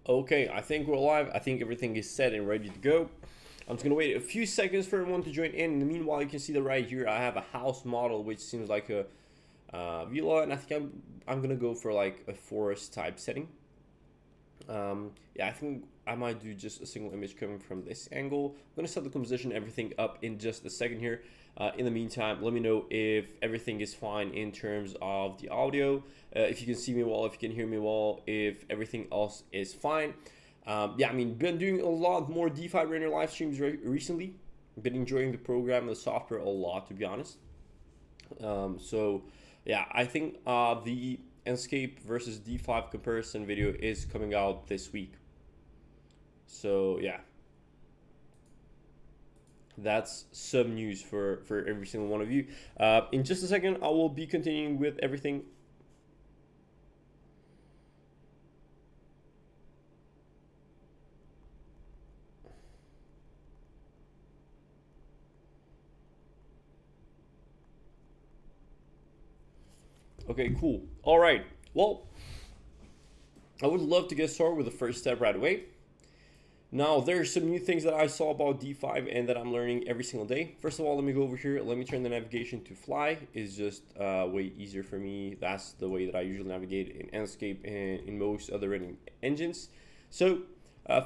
Okay, I think we're live. I think everything is set and ready to go. I'm just gonna wait a few seconds for everyone to join in. In the meanwhile, you can see that right here I have a house model which seems like a villa, and I think I'm gonna go for like a forest type setting. Yeah, I think I might do just a single image coming from this angle. I'm gonna set the composition, everything up in just a second here. In the meantime, let me know if everything is fine in terms of the audio, if you can see me well, if you can hear me well, if everything else is fine. Yeah, I mean, been doing a lot more DeFi render live streams recently. Been enjoying the program, the software a lot, to be honest. So yeah, I think the Enscape versus D5 comparison video is coming out this week. So yeah, that's some news for every single one of you. In just a second, I will be continuing with everything. Okay, cool. All right. Well, I would love to get started with the first step right away. Now, there's some new things that I saw about D5 and that I'm learning every single day. First of all, let me go over here. Let me turn the navigation to fly. It's just way easier for me. That's the way that I usually navigate in Enscape and in most other rendering engines. So,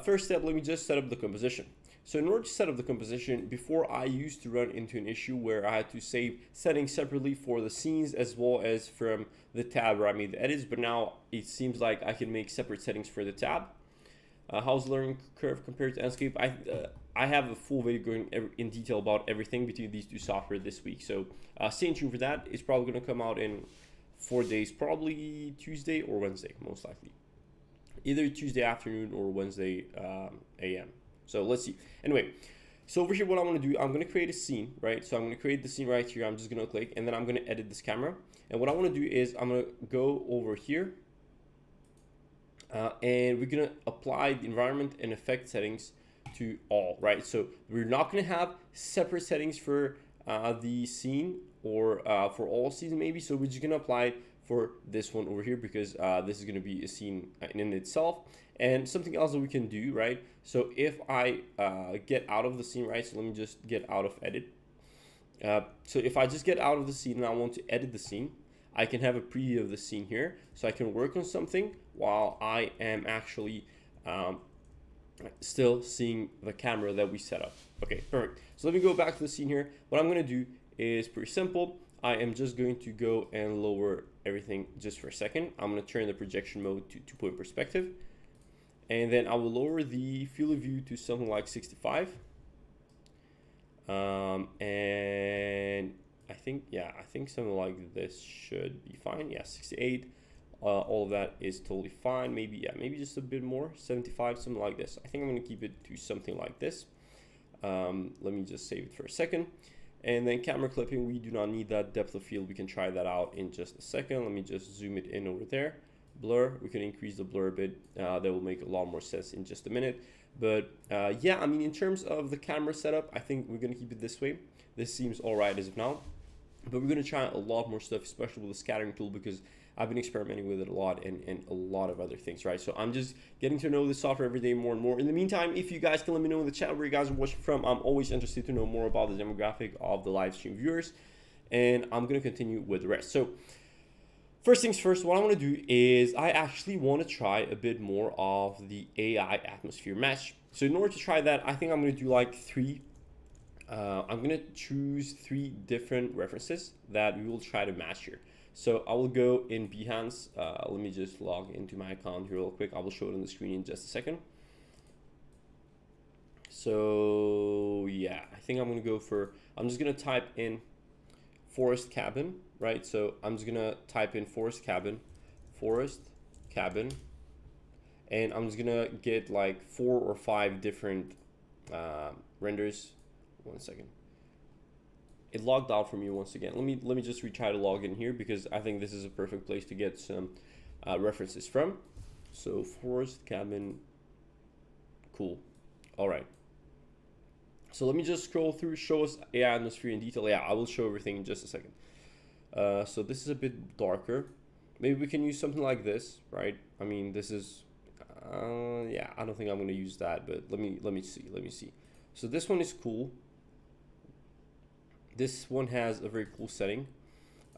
first step, let me just set up the composition. So in order to set up the composition, before I used to run into an issue where I had to save settings separately for the scenes as well as from the tab where I made the edits, but now it seems like I can make separate settings for the tab. How's the learning curve compared to Enscape? I have a full video going in detail about everything between these two software this week. So stay tuned for that. It's probably going to come out in 4 days, probably Tuesday or Wednesday, most likely. Either Tuesday afternoon or Wednesday AM. So let's see. Anyway, so over here, what I'm going to do, I'm going to create a scene, right? So I'm going to create the scene right here. I'm just going to click, and then I'm going to edit this camera. And what I want to do is I'm going to go over here. And we're gonna apply the environment and effect settings to all, right? So we're not gonna have separate settings for the scene or for all scenes maybe. So we're just gonna apply it for this one over here because this is gonna be a scene in itself. And something else that we can do, right? So if I get out of the scene, right? So let me just get out of edit. So if I just get out of the scene and I want to edit the scene, I can have a preview of the scene here, so I can work on something while I am actually still seeing the camera that we set up. Okay, perfect. So let me go back to the scene here. What I'm gonna do is pretty simple. I am just going to go and lower everything just for a second. I'm gonna turn the projection mode to 2-point perspective. And then I will lower the field of view to something like 65. And I think something like this should be fine. Yeah, 68. All of that is totally fine. Maybe just a bit more, 75, something like this. I think I'm gonna keep it to something like this. Let me just save it for a second. And then camera clipping, we do not need that depth of field. We can try that out in just a second. Let me just zoom it in over there. Blur, we can increase the blur a bit. That will make a lot more sense in just a minute. But yeah, I mean, in terms of the camera setup, I think we're gonna keep it this way. This seems all right as of now. But we're going to try a lot more stuff, especially with the scattering tool, because I've been experimenting with it a lot and a lot of other things, right? So I'm just getting to know the software every day more and more. In the meantime, if you guys can let me know in the chat where you guys are watching from, I'm always interested to know more about the demographic of the live stream viewers. And I'm going to continue with the rest. So first things first, what I want to do is I actually want to try a bit more of the AI atmosphere mesh. So in order to try that, I think I'm going to do like I'm going to choose 3 different references that we will try to match here. So I will go in Behance. Let me just log into my account here real quick. I will show it on the screen in just a second. So yeah, I think I'm going to go for, I'm just going to type in forest cabin, right? So I'm just going to type in forest cabin, and I'm just going to get like 4 or 5 different renders. One second. It logged out for me once again. Let me just retry to log in here because I think this is a perfect place to get some references from. So forest cabin, cool. All right. So let me just scroll through, show us AI atmosphere in detail. Yeah, I will show everything in just a second. So this is a bit darker. Maybe we can use something like this, right? I mean, this is, yeah, I don't think I'm gonna use that, but let me see. So this one is cool. This one has a very cool setting.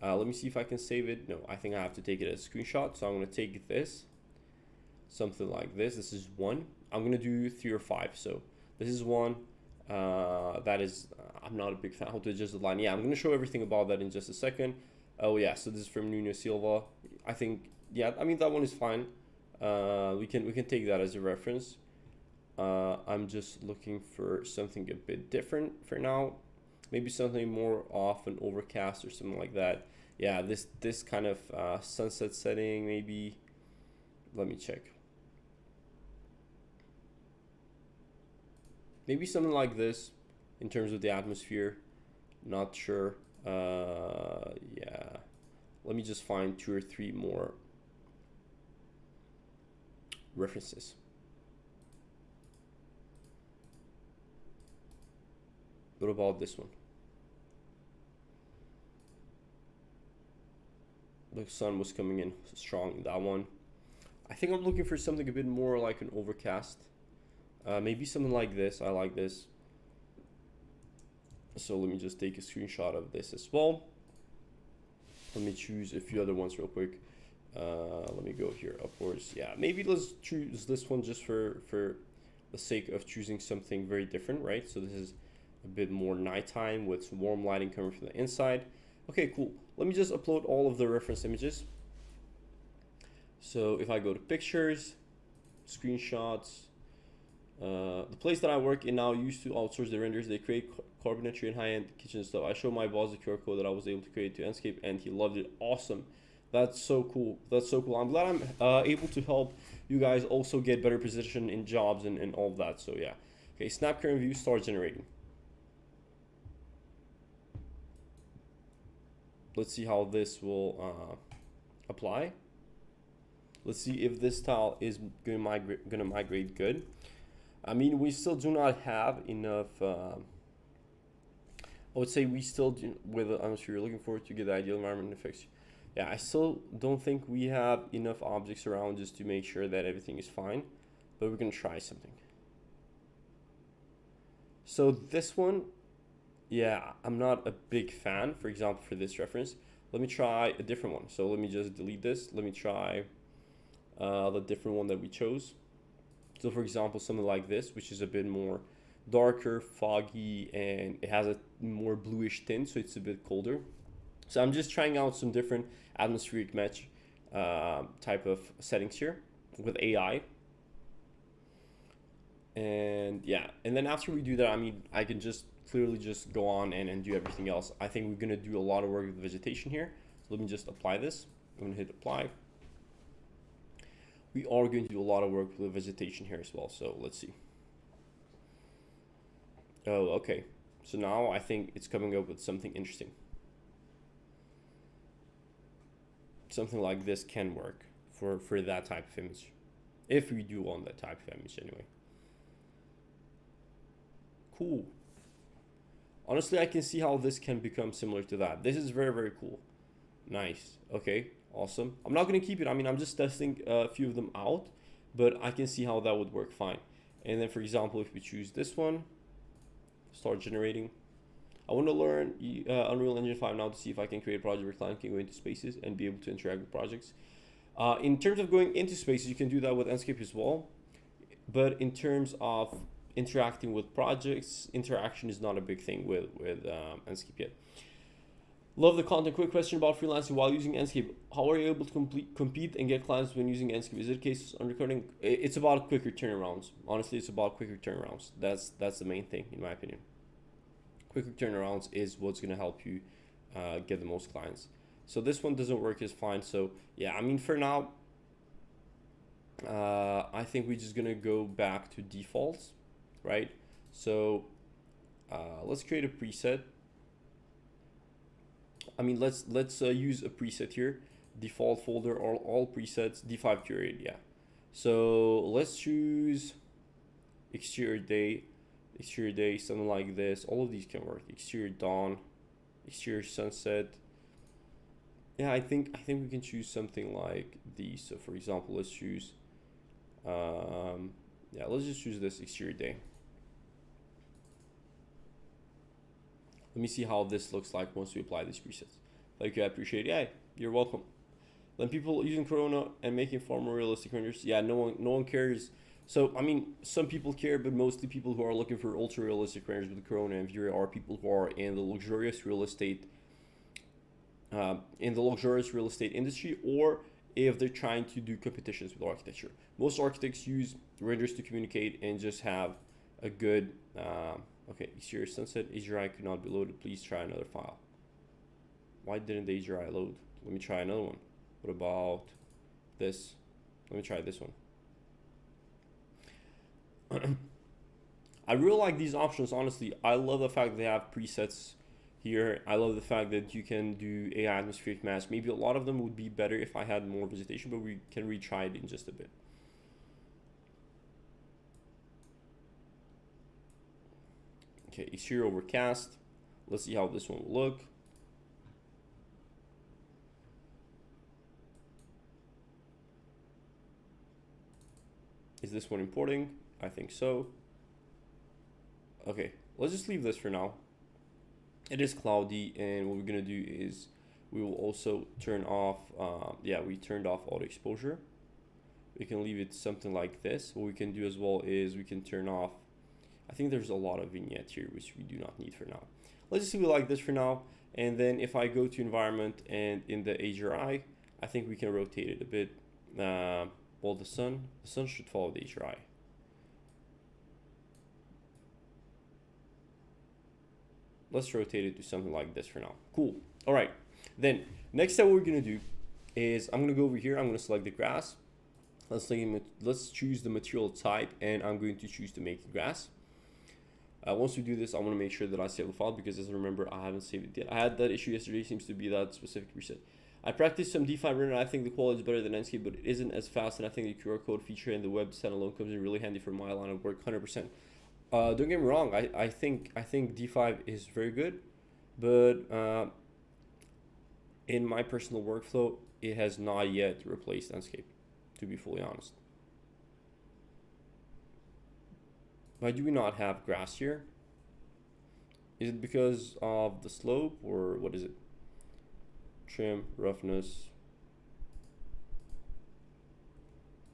Let me see if I can save it. No, I think I have to take it as a screenshot. So I'm gonna take this, something like this. This is one. I'm gonna do 3 or 5. So this is one. That is, I'm not a big fan. How to adjust the line? Yeah, I'm gonna show everything about that in just a second. Oh yeah, so this is from Nuno Silva. I think, yeah, I mean that one is fine. We can take that as a reference. I'm just looking for something a bit different for now. Maybe something more off an overcast or something like that. Yeah, this kind of sunset setting maybe. Let me check. Maybe something like this in terms of the atmosphere. Not sure. Yeah. Let me just find 2 or 3 more references. What about this one? The sun was coming in strong in that one. I think I'm looking for something a bit more like an overcast. Maybe something like this. I like this. So let me just take a screenshot of this as well. Let me choose a few other ones real quick. Let me go here upwards. Yeah, maybe let's choose this one just for the sake of choosing something very different, right? So this is a bit more nighttime with some warm lighting coming from the inside. Okay, cool. Let me just upload all of the reference images. So if I go to pictures, screenshots, the place that I work in now used to outsource the renders. They create carpentry and high-end kitchen stuff. I showed my boss the QR code that I was able to create to Enscape, and he loved it. Awesome. That's so cool. That's so cool. I'm glad I'm able to help you guys also get better position in jobs and all of that. So yeah. Okay, snap current view, start generating. Let's see how this will apply. Let's see if this tile is gonna migrate good. I mean, we still do not have enough. I would say we still do, with the atmosphere you're looking for to get the ideal environment effects. Yeah, I still don't think we have enough objects around just to make sure that everything is fine, but we're gonna try something. So this one, yeah, I'm not a big fan, for example, for this reference. Let me try a different one. So let me just delete this. Let me try the different one that we chose. So for example, something like this, which is a bit more darker, foggy, and it has a more bluish tint, so it's a bit colder. So I'm just trying out some different atmospheric match type of settings here with AI. And yeah, and then after we do that, I mean, I can just clearly just go on and do everything else. I think we're gonna do a lot of work with vegetation here. So let me just apply this. I'm gonna hit apply. We are going to do a lot of work with vegetation here as well. So let's see. Oh, okay. So now I think it's coming up with something interesting. Something like this can work for that type of image. If we do want that type of image anyway. Cool. Honestly, I can see how this can become similar to that. This is very, very cool. Nice. Okay. Awesome. I'm not going to keep it. I mean, I'm just testing a few of them out, but I can see how that would work fine. And then, for example, if we choose this one, start generating. I want to learn Unreal Engine 5 now to see if I can create a project where client can go into spaces and be able to interact with projects. In terms of going into spaces, you can do that with Enscape as well. But in terms of interacting with projects, interaction is not a big thing with Enscape yet. Love the content. Quick question about freelancing while using Enscape. How are you able to compete and get clients when using Enscape? Is it a case on recording? It's about quicker turnarounds. Honestly, it's about quicker turnarounds. That's the main thing, in my opinion. Quicker turnarounds is what's going to help you get the most clients. So this one doesn't work as fine. So yeah, I mean, for now, I think we're just going to go back to defaults, right? So let's create a preset. I mean, let's use a preset here, default folder or all presets, D5 period. Yeah. So let's choose exterior day, something like this. All of these can work. Exterior dawn, exterior sunset. Yeah, I think we can choose something like these. So for example, let's choose yeah, let's just choose this exterior day. Let me see how this looks like once we apply these presets. Thank you, I appreciate it. Yeah, you're welcome. Then people using Corona and making far more realistic renders. Yeah, no one cares. So I mean, some people care, but mostly people who are looking for ultra realistic renders with Corona and Vueria are people who are in the luxurious real estate, industry, or if they're trying to do competitions with architecture. Most architects use renders to communicate and just have a good. Okay, exterior sunset HDRI could not be loaded. Please try another file. Why didn't the HDRI load? Let me try another one. What about this? Let me try this one. I really like these options, honestly. I love the fact they have presets here. I love the fact that you can do AI atmospheric mask. Maybe a lot of them would be better if I had more visitation, but we can retry it in just a bit. Okay, exterior overcast. Let's see how this one will look. Is this one importing? I think so. Okay, let's just leave this for now. It is cloudy, and what we're gonna do is we will also turn off, yeah, we turned off auto exposure. We can leave it something like this. What we can do as well is we can turn off, I think there's a lot of vignettes here, which we do not need for now. Let's just leave it like this for now. And then if I go to environment and in the HDRI, I think we can rotate it a bit. Well, the sun should follow the HDRI. Let's rotate it to something like this for now. Cool. All right. Then next step, what we're gonna do is I'm gonna go over here. I'm gonna select the grass. Let's choose the material type, and I'm going to choose to make grass. Once we do this, I want to make sure that I save the file, because as I remember, I haven't saved it yet. I had that issue yesterday. Seems to be that specific preset. I practiced some D5 render. I think the quality is better than Enscape, but it isn't as fast. And I think the QR code feature and the web standalone comes in really handy for my line of work, 100%. Don't get me wrong. I think D5 is very good, but in my personal workflow, it has not yet replaced Enscape, to be fully honest. Why do we not have grass here? Is it because of the slope, or what is it? Trim, roughness.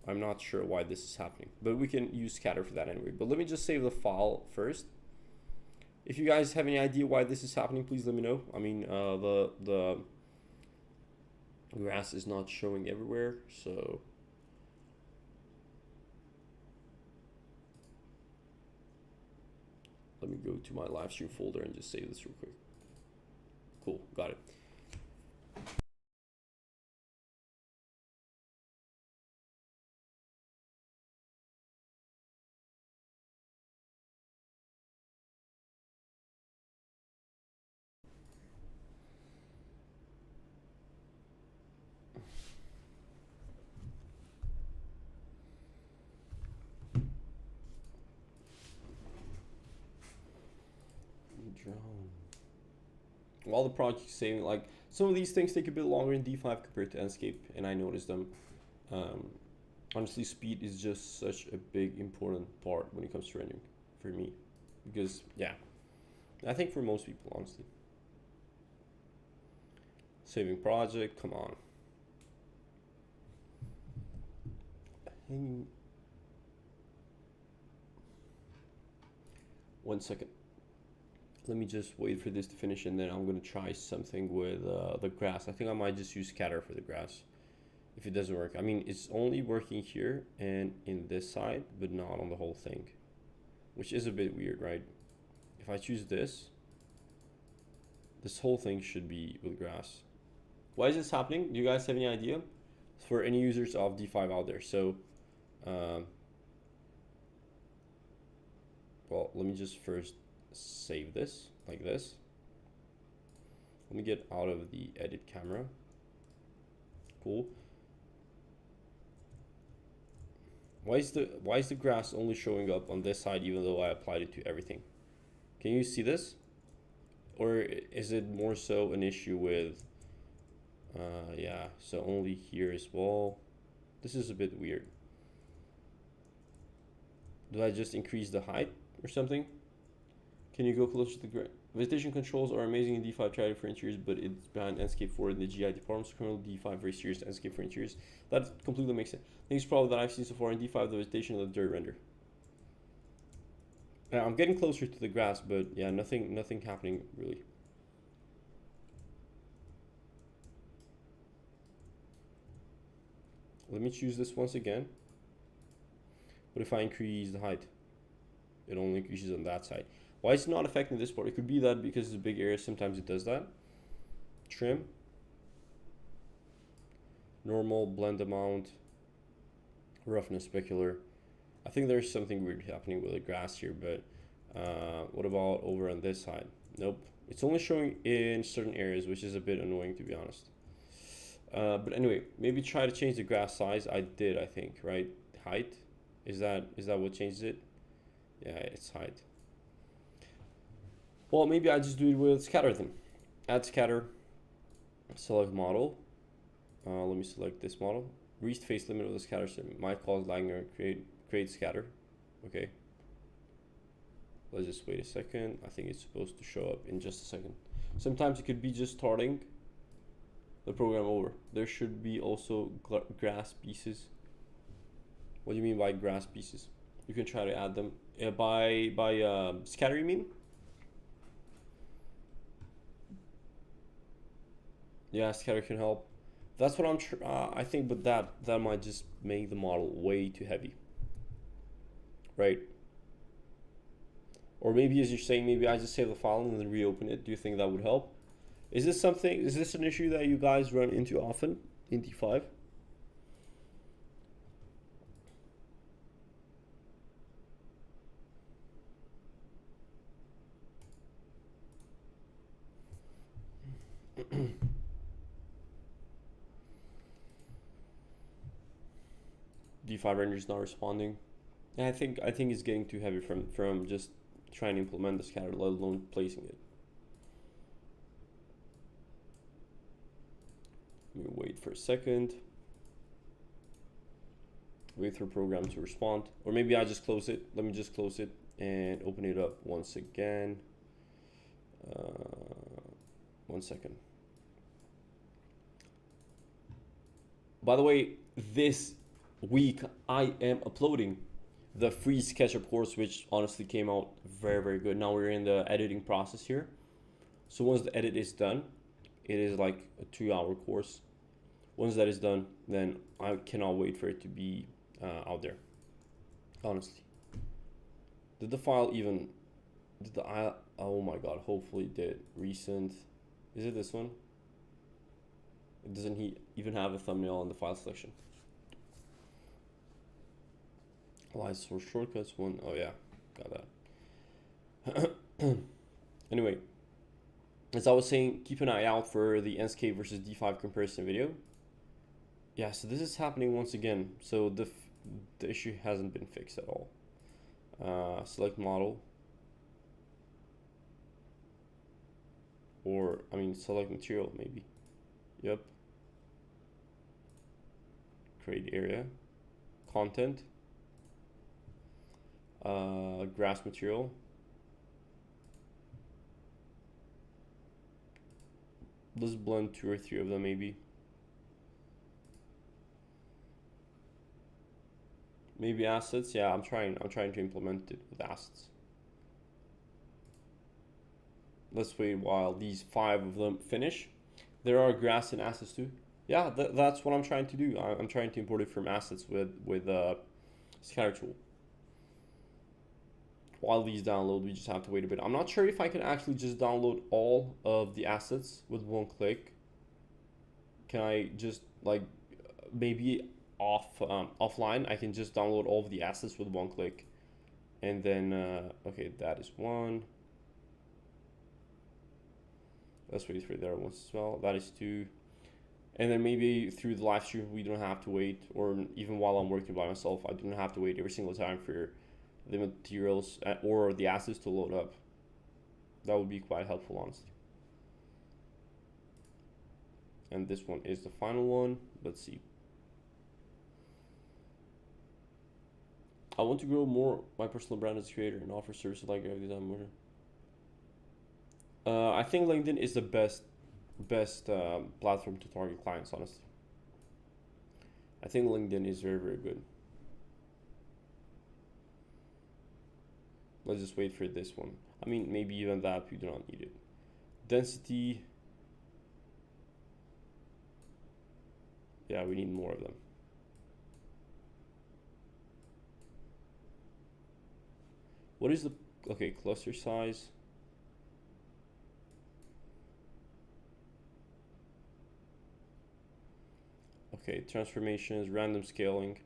I'm not sure why this is happening, but we can use scatter for that anyway. But let me just save the file first. If you guys have any idea why this is happening, please let me know. I mean, the grass is not showing everywhere, so let me go to my live stream folder and just save this real quick. Cool, got it. While the project is saving, like some of these things take a bit longer in D5 compared to Enscape, and I noticed them. Honestly, speed is just such a big important part when it comes to rendering for me, because yeah, I think for most people, honestly. Saving project, come on. Hanging. 1 second. Let me just wait for this to finish, and then I'm gonna try something with the grass. I think I might just use scatter for the grass if it doesn't work. I mean, it's only working here and in this side, but not on the whole thing, which is a bit weird, right? If I choose this whole thing should be with grass. Why is this happening? Do you guys have any idea? For any users of D5 out there. So, well, let me just first save this like this. Let me get out of the edit camera. Cool. Why is the grass only showing up on this side even though I applied it to everything? Can you see this? Or is it more so an issue with Yeah, so only here as well. This is a bit weird. Do I just increase the height or something? Can you go closer to the ground? Vegetation controls are amazing in D5 tried for interiors, but it's behind Enscape 4 in the GI departments. Kernel D5 very serious Enscape for interiors. That completely makes sense. The biggest problem that I've seen so far in D5 the vegetation of the dirt render. I'm getting closer to the grass, but yeah, nothing happening really. Let me choose this once again. But if I increase the height, it only increases on that side. Why is it not affecting this part? It could be that because it's a big area, sometimes it does that. Trim. Normal, blend amount. Roughness, specular. I think there's something weird happening with the grass here, but what about over on this side? Nope. It's only showing in certain areas, which is a bit annoying to be honest. But anyway, maybe try to change the grass size. I did, I think, right? Height. Is that what changes it? Yeah, it's height. Well, maybe I just do it with scatter then. Add scatter, select model. Let me select this model. Reach face limit of the scatter set might cause lagging or create scatter. Okay. Let's just wait a second. I think it's supposed to show up in just a second. Sometimes it could be just starting the program over. There should be also grass pieces. What do you mean by grass pieces? You can try to add them by scatter. You mean? Yeah, scatter can help. That's what I think, but that might just make the model way too heavy, right? Or maybe, as you're saying, maybe I just save the file and then reopen it. Do you think that would help? Is this an issue that you guys run into often in D5? D5 render is not responding. I think it's getting too heavy from just trying to implement the scatter, let alone placing it. Let me wait for a second. Wait for program to respond, or maybe I just close it. Let me just close it and open it up once again. 1 second. By the way, this week I am uploading the free SketchUp course, which honestly came out very good. Now we're in the editing process here. So once the edit is done, it is like a 2-hour course. Once that is done, then I cannot wait for it to be out there. Honestly, did the file even? Oh my god! Hopefully it did. Recent. Is it this one? It doesn't even have a thumbnail in the file selection. Light source shortcuts one. Oh yeah, got that. Anyway, as I was saying, keep an eye out for the Enscape versus D5 comparison video. Yeah, so this is happening once again. So the issue hasn't been fixed at all. Select model, or I mean select material maybe. Yep. Create area, content. Grass material. Let's blend 2 or 3 of them maybe. Maybe assets. Yeah, I'm trying to implement it with assets. Let's wait while these 5 of them finish. There are grass and assets too. Yeah, that's what I'm trying to do. I'm trying to import it from assets with scatter tool. While these download, we just have to wait a bit. I'm not sure if I can actually just download all of the assets with 1 click. Can I just like maybe offline? I can just download all of the assets with 1 click, and then okay, that is 1. Let's wait for the other ones as well. That is 2. And then maybe through the live stream, we don't have to wait, or even while I'm working by myself, I don't have to wait every single time for the materials or the assets to load up. That would be quite helpful, honestly. And this one is the final one. Let's see. I want to grow more my personal brand as a creator and offer services like graphic design more. I think LinkedIn is the best platform to target clients, honestly. I think LinkedIn is very, very good. Let's just wait for this one. I mean, maybe even that, we do not need it. Density. Yeah, we need more of them. What is the, okay, cluster size? Okay, transformations, random scaling.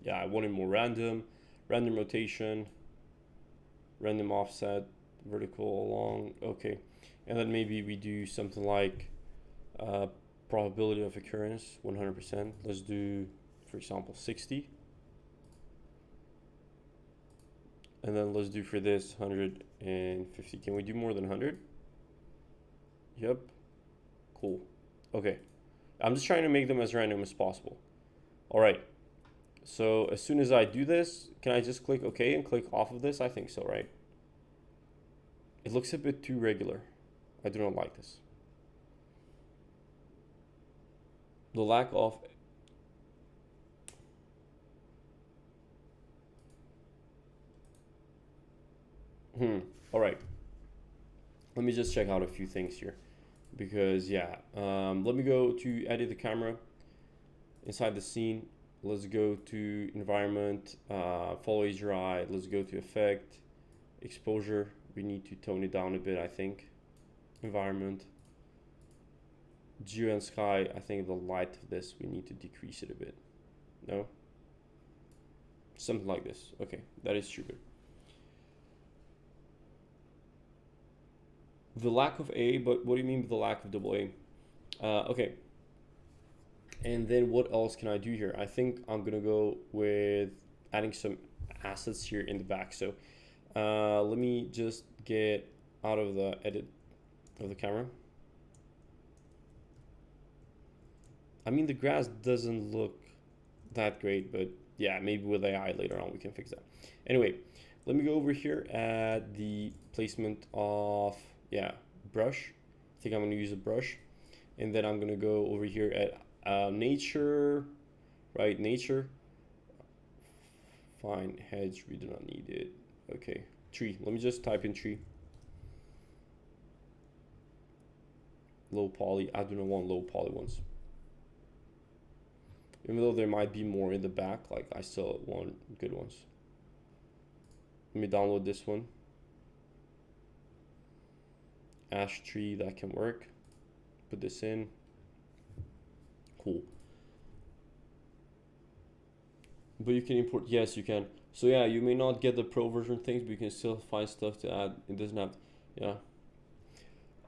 Yeah, I wanted more random rotation, random offset, vertical along. Okay, and then maybe we do something like probability of occurrence 100%. Let's do, for example, 60. And then let's do for this 150. Can we do more than 100? Yep. Cool. Okay. I'm just trying to make them as random as possible. All right. So as soon as I do this, can I just click OK and click off of this? I think so, right? It looks a bit too regular. I do not like this. The lack of... All right. Let me just check out a few things here. Because, yeah. Let me go to edit the camera inside the scene. Let's go to environment, follow HDRI. Let's go to effect, exposure. We need to tone it down a bit, I think. Environment, geo and sky. I think the light of this, we need to decrease it a bit. No? Something like this. Okay, that is stupid. The lack of A, but what do you mean with the lack of double A? Okay. And then what else can I do here? I think I'm gonna go with adding some assets here in the back. So let me just get out of the edit of the camera. I mean, the grass doesn't look that great, but yeah, maybe with AI later on we can fix that. Anyway, let me go over here at the placement of, yeah, brush. I think I'm gonna use a brush. And then I'm gonna go over here at nature, right? Nature. Fine, hedge, we do not need it. Okay, tree. Let me just type in tree. Low poly. I do not want low poly ones. Even though there might be more in the back, like I still want good ones. Let me download this one. Ash tree, that can work. Put this in. Cool. But you can import, yes, you can. So yeah, you may not get the pro version things, but you can still find stuff to add. It doesn't have, yeah.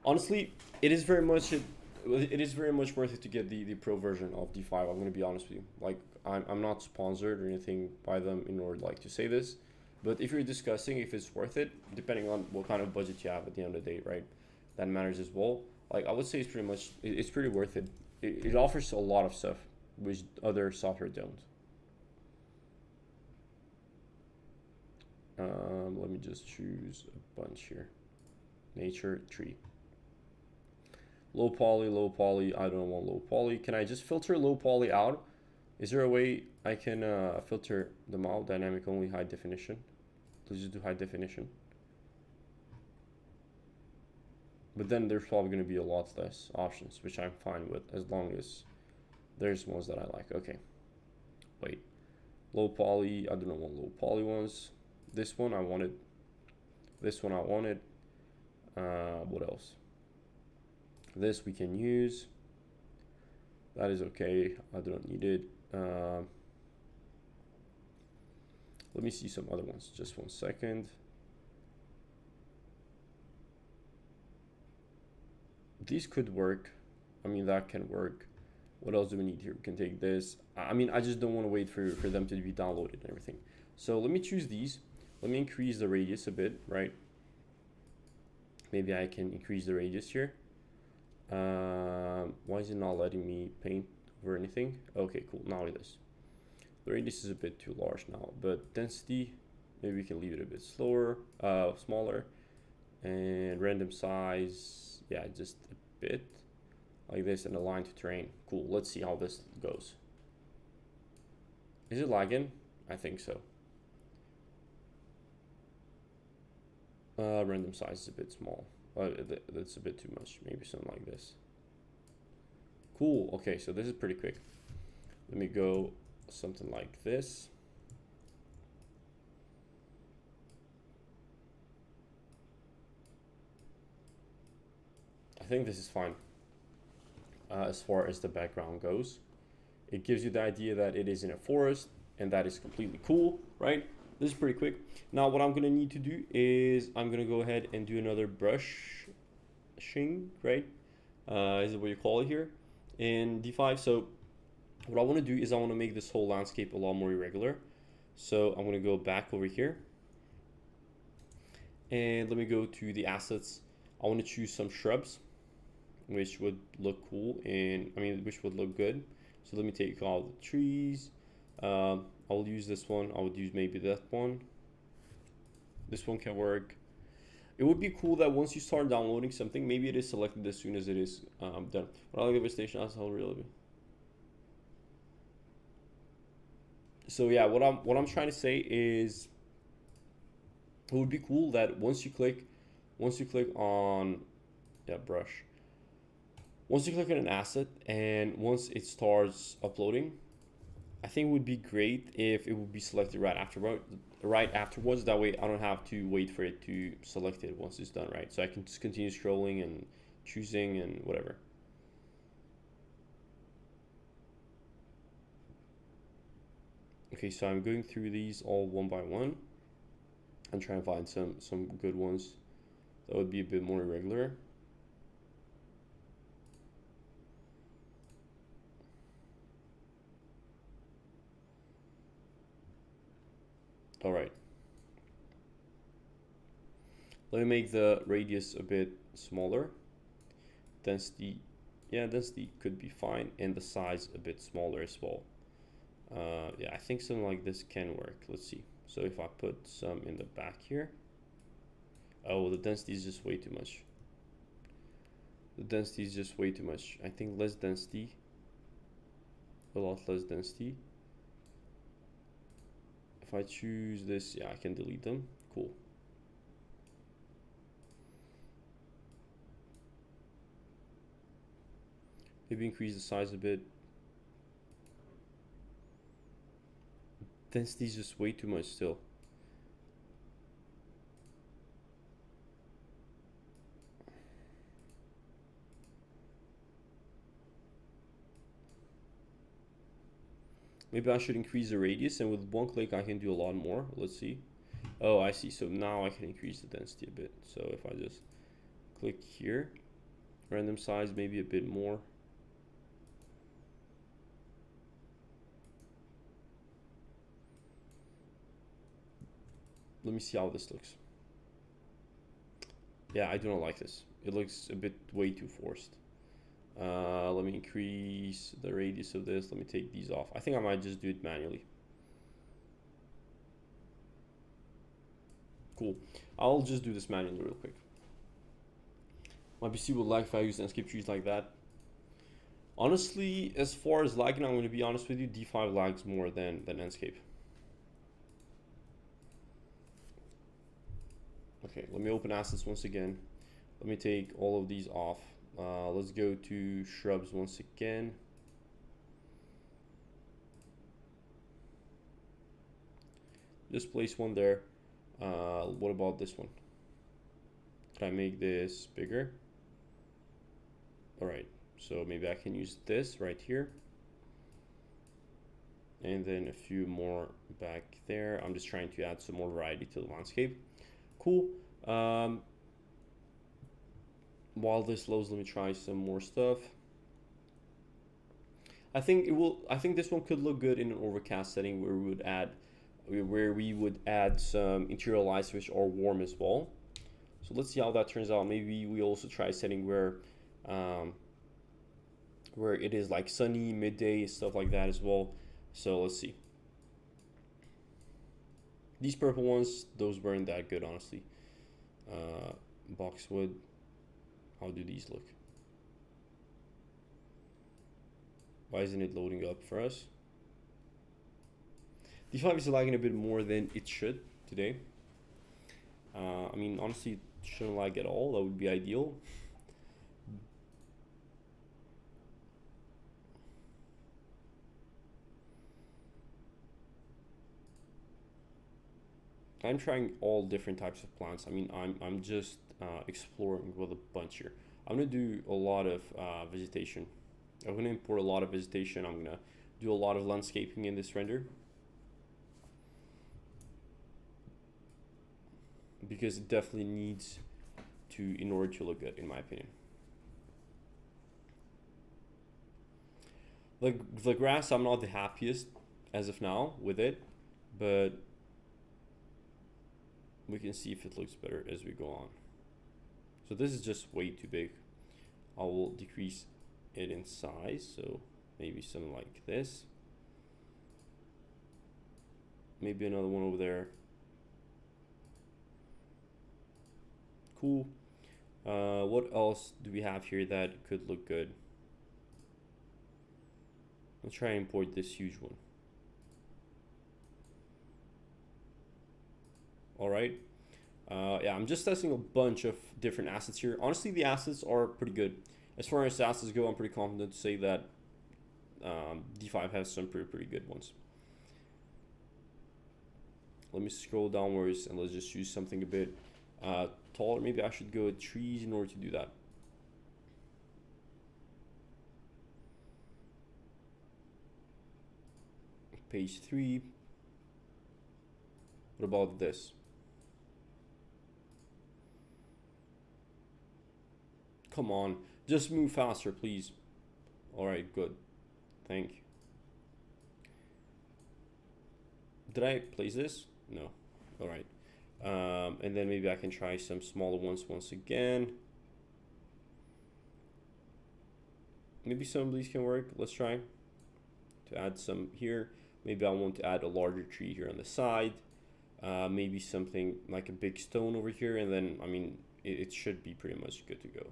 Honestly, it is very much worth it to get the pro version of D5. I'm gonna be honest with you. Like, I'm not sponsored or anything by them in order like to say this, but if you're discussing if it's worth it, depending on what kind of budget you have at the end of the day, right? That matters as well. Like, I would say it's pretty worth it. It offers a lot of stuff which other software don't. Let me just choose a bunch here. Nature, tree. Low poly, I don't want low poly. Can I just filter low poly out? Is there a way I can filter them out? Dynamic only, high definition. Let's just do high definition. But then there's probably going to be a lot less options, which I'm fine with as long as there's ones that I like. Okay. Wait. Low poly, I do not want low poly ones. This one I wanted. This one I wanted. What else? This we can use. That is okay. I do not need it. Let me see some other ones. Just 1 second. These could work. I mean, that can work. What else do we need here? We can take this. I mean, I just don't want to wait for them to be downloaded and everything. So let me choose these. Let me increase the radius a bit, right? Maybe I can increase the radius here. Why is it not letting me paint over anything? Okay, cool, now it is. The radius is a bit too large now, but density, maybe we can leave it a bit smaller. And random size, yeah, just a bit like this, and align to terrain. Cool, let's see how this goes. Is it lagging? I think so. Random size is a bit small. That's a bit too much. Maybe something like this. Cool. Okay, so this is pretty quick. Let me go something like this. I think this is fine as far as the background goes. It gives you the idea that it is in a forest, and that is completely cool, right? This is pretty quick. Now what I'm gonna need to do is I'm gonna go ahead and do another brushing, right? Is it what you call it here in D5? So what I want to do is I want to make this whole landscape a lot more irregular. So I'm going to go back over here, and let me go to the assets. I want to choose some shrubs, which would look cool, and which would look good. So let me take all the trees. I'll use this one. I would use maybe that one. This one can work. It would be cool that once you start downloading something, maybe it is selected as soon as it is done. But I like the station as hell, really. So yeah, what I'm trying to say is, it would be cool that once you click on brush, once you click on an asset and once it starts uploading, I think it would be great if it would be selected right afterwards. That way I don't have to wait for it to select it once it's done, right? So I can just continue scrolling and choosing and whatever. Okay, so I'm going through these all one by one. I'm trying to find some good ones that would be a bit more irregular. All right. Let me make the radius a bit smaller. Density could be fine, and the size a bit smaller as well. Yeah, I think something like this can work. Let's see. So if I put some in the back here. Oh, the density is just way too much. The density is just way too much. I think less density, a lot less density. If I choose this, yeah, I can delete them. Cool. Maybe increase the size a bit. Density is just way too much still. Maybe I should increase the radius, and with one click I can do a lot more. Let's see. Oh, I see. So now I can increase the density a bit. So if I just click here, random size maybe a bit more. Let me see how this looks. Yeah, I do not like this. It looks a bit way too forced. Let me increase the radius of this. Let me take these off. I think I might just do it manually. Cool. I'll just do this manually real quick. My PC will lag if I use landscape trees like that. Honestly, as far as lagging, I'm going to be honest with you, D5 lags more than Enscape. Okay, let me open assets once again. Let me take all of these off. Let's go to shrubs once again. Just place one there. What about this one? Can I make this bigger? All right, so maybe I can use this right here. And then a few more back there. I'm just trying to add some more variety to the landscape. Cool. While this loads, let me try some more stuff. I think this one could look good in an overcast setting where we would add some interior lights which are warm as well. So let's see how that turns out. Maybe we also try setting um, where it is like sunny, midday, stuff like that as well. So let's see. These purple ones, those weren't that good, honestly. Boxwood, how do these look? Why isn't it loading up for us? D5 is lagging a bit more than it should today. I mean, honestly, it shouldn't lag at all. That would be ideal. I'm trying all different types of plants. I mean, I'm just exploring with a bunch here. I'm gonna do a lot of vegetation. I'm gonna import a lot of vegetation. I'm gonna do a lot of landscaping in this render because it definitely needs to in order to look good, in my opinion. The grass, I'm not the happiest as of now with it, but we can see if it looks better as we go on. So this is just way too big. I will decrease it in size, so maybe something like this. Maybe another one over there. Cool. What else do we have here that could look good? Let's try and import this huge one. All right. Yeah, I'm just testing a bunch of different assets here. Honestly, the assets are pretty good. As far as assets go, I'm pretty confident to say that D5 has some pretty good ones. Let me scroll downwards and let's just choose something a bit taller. Maybe I should go with trees in order to do that. Page 3. What about this? Come on, just move faster, please. All right, good. Thank you. Did I place this? No. All right. And then maybe I can try some smaller ones once again. Maybe some of these can work. Let's try to add some here. Maybe I want to add a larger tree here on the side. Maybe something like a big stone over here. And then, I mean, it should be pretty much good to go.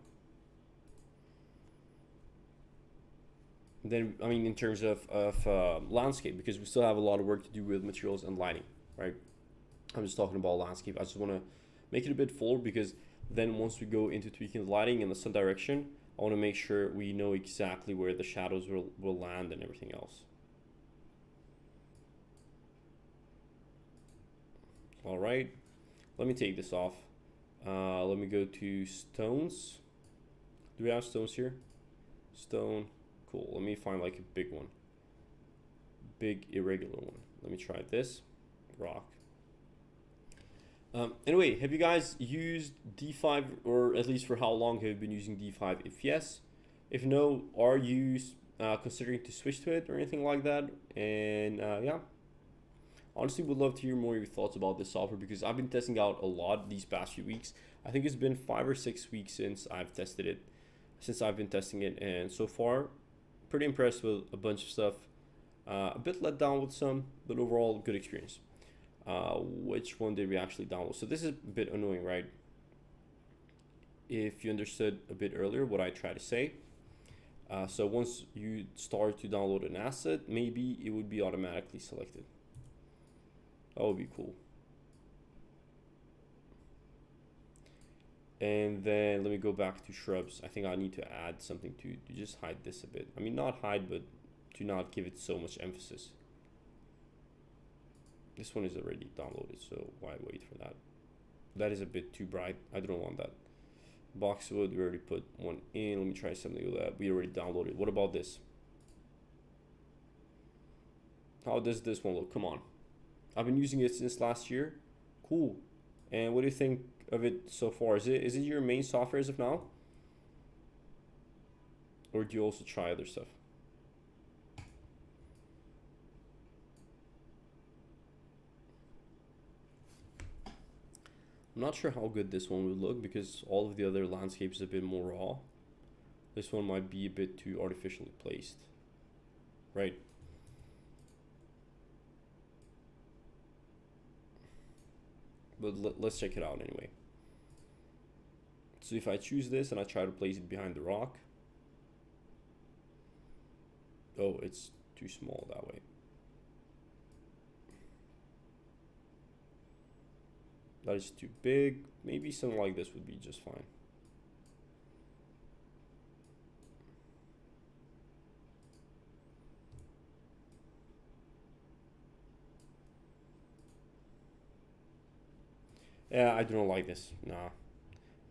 Then, I mean, in terms of landscape, because we still have a lot of work to do with materials and lighting, right? I'm just talking about landscape. I just want to make it a bit fuller because then once we go into tweaking the lighting and the sun direction, I want to make sure we know exactly where the shadows will land and everything else. All right, let me take this off. Let me go to stones. Do we have stones here? Stone. Cool. Let me find like a big one. Big irregular one. Let me try this. Rock. Anyway, have you guys used D5, or at least for how long have you been using D5? If yes, if no, are you considering to switch to it or anything like that? And yeah, honestly would love to hear more of your thoughts about this software because I've been testing out a lot these past few weeks. I think it's been 5 or 6 weeks since I've tested it, since I've been testing it, and so far pretty impressed with a bunch of stuff. A bit let down with some, but overall good experience. Which one did we actually download? So this is a bit annoying, right? If you understood a bit earlier what I tried to say. So once you start to download an asset, maybe it would be automatically selected. That would be cool. And then let me go back to shrubs. I think I need to add something to just hide this a bit. I mean, not hide, but to not give it so much emphasis. This one is already downloaded, so why wait for that? That is a bit too bright. I don't want that. Boxwood, we already put one in. Let me try something with that. We already downloaded. What about this? How does this one look? Come on. I've been using it since last year. Cool. And what do you think of it so far? Is it your main software as of now? Or do you also try other stuff? I'm not sure how good this one would look because all of the other landscapes are a bit more raw. This one might be a bit too artificially placed, right? But let's check it out anyway. So if I choose this and I try to place it behind the rock, oh, it's too small that way. That is too big. Maybe something like this would be just fine. Yeah, I do not like this. Nah,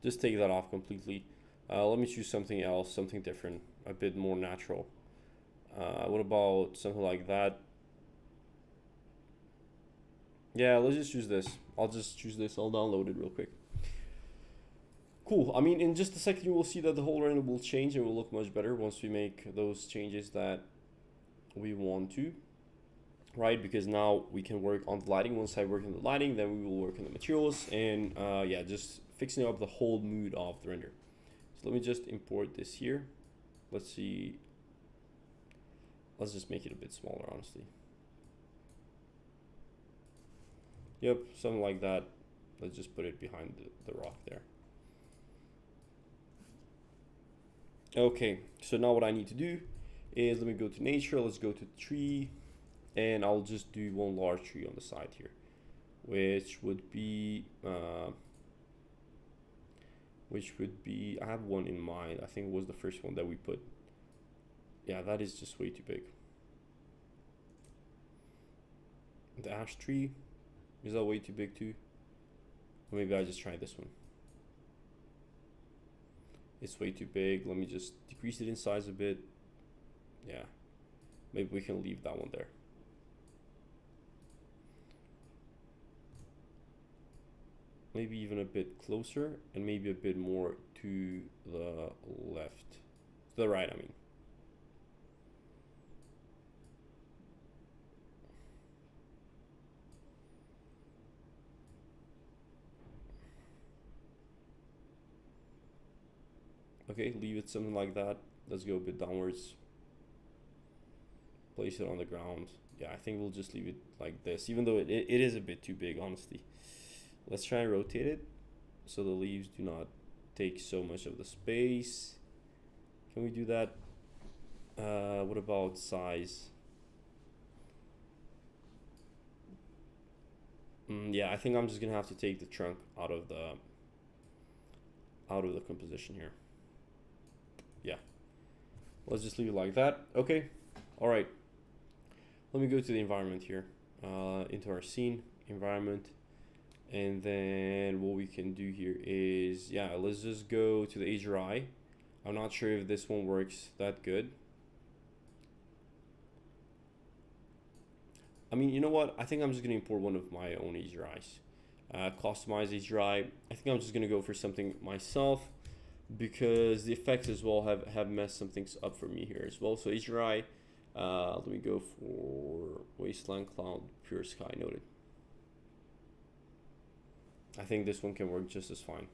just take that off completely. Let me choose something else, something different, a bit more natural. What about something like that? Yeah, let's just choose this. I'll just choose this. I'll download it real quick. Cool. I mean, in just a second, you will see that the whole render will change and will look much better once we make those changes that we want to, right? Because now we can work on the lighting. Once I work on the lighting, then we will work on the materials and yeah, just fixing up the whole mood of the render. So let me just import this here. Let's see. Let's just make it a bit smaller, honestly. Yep, something like that. Let's just put it behind the rock there. Okay, so now what I need to do is let me go to nature. Let's go to tree, and I'll just do one large tree on the side here, which would be I have one in mind. I think it was the first one that we put. Yeah, that is just way too big. The ash tree, is that way too big too? Or maybe I just try this one. It's way too big. Let me just decrease it in size a bit. Yeah, maybe we can leave that one there. Maybe even a bit closer and maybe a bit more to the left, to the right, I mean. Okay, leave it something like that. Let's go a bit downwards. Place it on the ground. Yeah, I think we'll just leave it like this, even though it is a bit too big, honestly. Let's try and rotate it so the leaves do not take so much of the space. Can we do that? What about size? Yeah, I think I'm just gonna have to take the trunk out of the composition here. Yeah, let's just leave it like that. Okay, all right. Let me go to the environment here, into our scene environment, and then what we can do here is, yeah, let's just go to the HDRI. I'm not sure if this one works that good. I mean, you know what? I think I'm just gonna import one of my own HDRIs. Customize HDRI. I think I'm just gonna go for something myself because the effects as well have messed some things up for me here as well. So HDRI, let me go for Wasteland Cloud Pure Sky Noted. I think this one can work just as fine.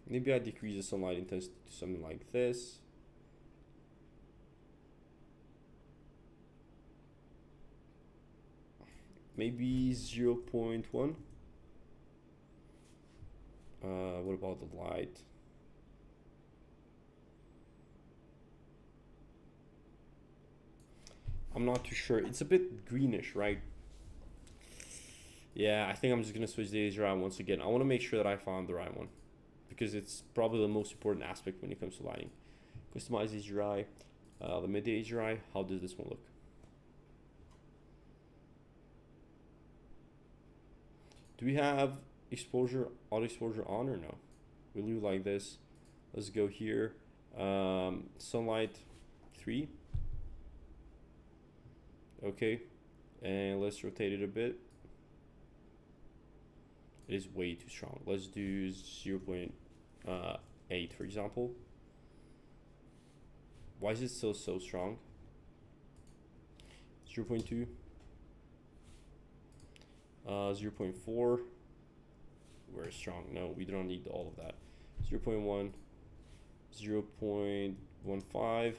Maybe I decrease the sunlight intensity to something like this. Maybe 0.1. What about the light? I'm not too sure. It's a bit greenish, right? Yeah, I think I'm just gonna switch the HDRI once again. I want to make sure that I found the right one because it's probably the most important aspect when it comes to lighting. Customize HDRI, the mid HDRI. How does this one look? Do we have exposure, auto exposure on or no? We leave like this. Let's go here. Sunlight 3. Okay, and let's rotate it a bit. It is way too strong. Let's do 0.5. 8, for example. Why is it still so strong? 0.2, 0.4. We're strong. No, we don't need all of that. 0.1, 0.15.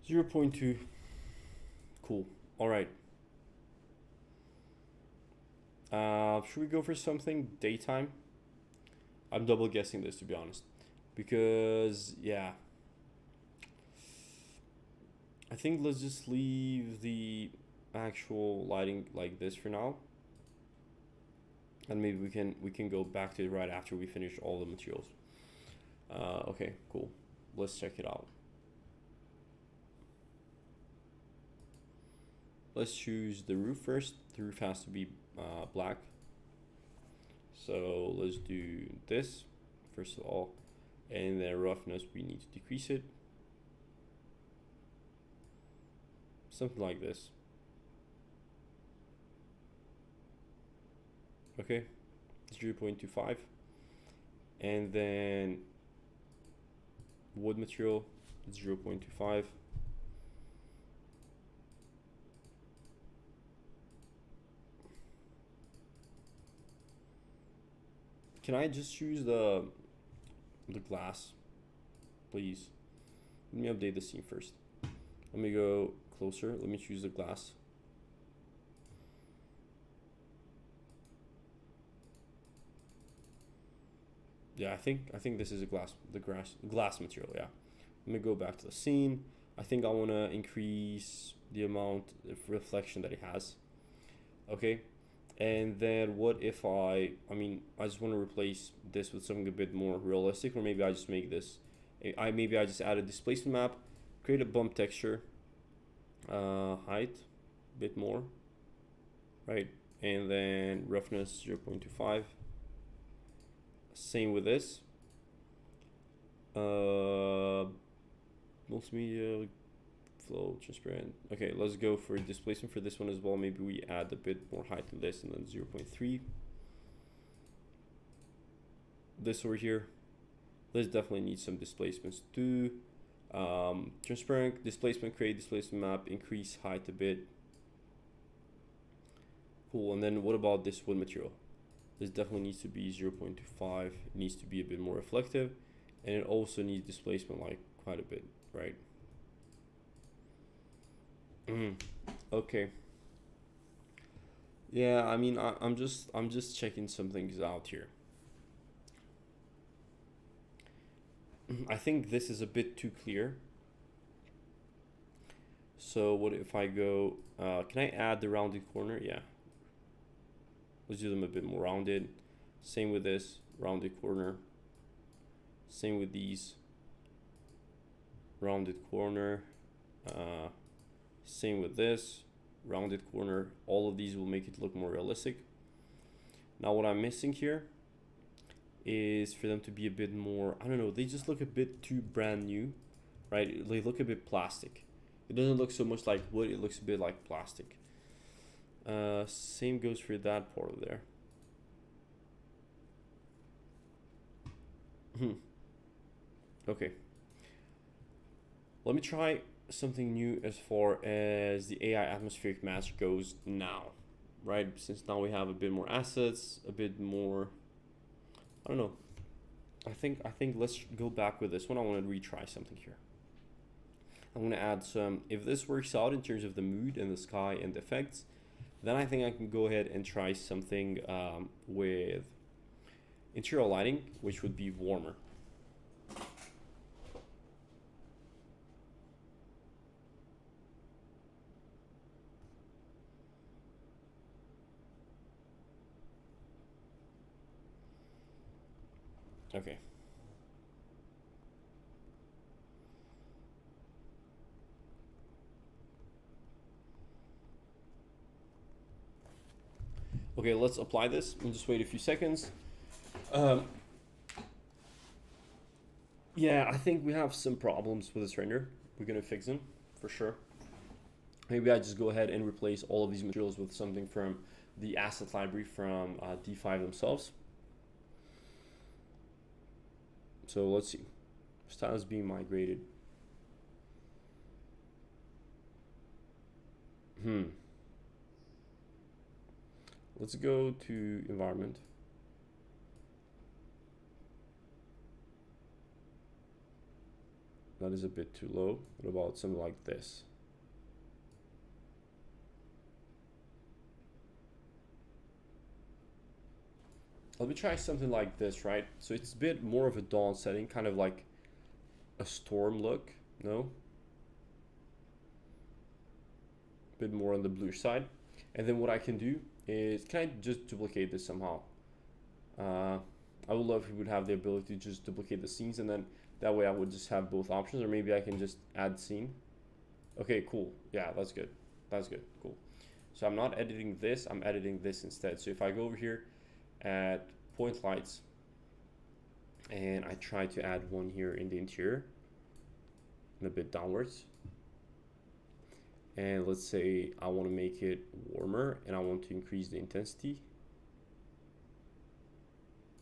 Zero point 0.2. Cool. All right. Should we go for something daytime? I'm double guessing this, to be honest, because yeah, I think let's just leave the actual lighting like this for now, and maybe we can go back to it right after we finish all the materials. Okay, cool. Let's check it out. Let's choose the roof first. The roof has to be black. So let's do this first of all, and then roughness we need to decrease it. Something like this. Okay, 0.25. And then wood material 0.25. Can I just choose the glass, please? Let me update the scene first. Let me go closer. Let me choose the glass. Yeah, I think this is a glass material. Yeah. Let me go back to the scene. I think I want to increase the amount of reflection that it has. Okay. And then what if I just want to replace this with something a bit more realistic, or maybe I just make this, maybe I just add a displacement map, create a bump texture, height, a bit more, right? And then roughness 0.25. Same with this. Multimedia, flow, transparent. Okay, let's go for displacement for this one as well. Maybe we add a bit more height to this, and then 0.3. This over here, this definitely needs some displacements too. Transparent, displacement, create displacement map, increase height a bit. Cool. And then what about this wood material? This definitely needs to be 0.25. It needs to be a bit more reflective, and it also needs displacement like quite a bit, right? Okay. Yeah, I mean, I'm just checking some things out here. I think this is a bit too clear. So what if I go? Can I add the rounded corner? Yeah. Let's do them a bit more rounded. Same with this rounded corner. Same with these rounded corner. Same with this rounded corner. All of these will make it look more realistic. Now what I'm missing here is for them to be a bit more, I don't know, they just look a bit too brand new, right? They look a bit plastic. It doesn't look so much like wood, it looks a bit like plastic. Same goes for that part of there. Okay. Let me try something new as far as the AI atmospheric match goes now, right? Since now we have a bit more assets, a bit more, I don't know. I think let's go back with this one. I want to retry something here. I'm going to add some, if this works out in terms of the mood and the sky and the effects, then I think I can go ahead and try something with interior lighting, which would be warmer. Okay. Okay, let's apply this and just wait a few seconds. Um, yeah, I think we have some problems with this render. We're gonna fix them for sure. Maybe I just go ahead and replace all of these materials with something from the asset library from D5 themselves. So let's see. Style is being migrated. Let's go to environment. That is a bit too low. What about something like this? Let me try something like this, right? So it's a bit more of a dawn setting, kind of like a storm look, no? A bit more on the blue side. And then what I can do is, can I just duplicate this somehow? I would love if we would have the ability to just duplicate the scenes, and then that way I would just have both options, or maybe I can just add scene. Okay, cool. Yeah, that's good. That's good. Cool. So I'm not editing this, I'm editing this instead. So if I go over here at point lights and I try to add one here in the interior and a bit downwards, and let's say I want to make it warmer and I want to increase the intensity.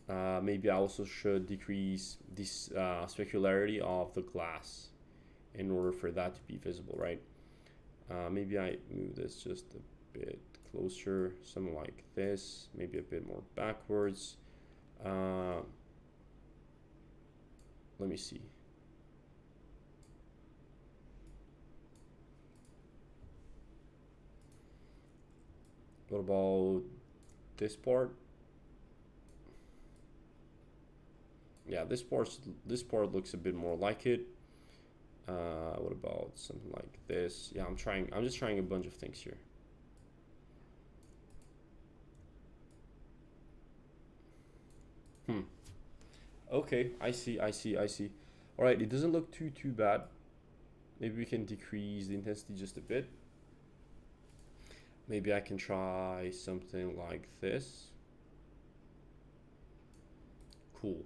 Maybe I also should decrease this specularity of the glass in order for that to be visible, right? Maybe I move this just a bit closer, something like this, maybe a bit more backwards. Let me see. What about this part? Yeah, this part looks a bit more like it. What about something like this? Yeah, I'm just trying a bunch of things here. Okay, I see. All right, it doesn't look too bad. Maybe we can decrease the intensity just a bit. Maybe I can try something like this. Cool.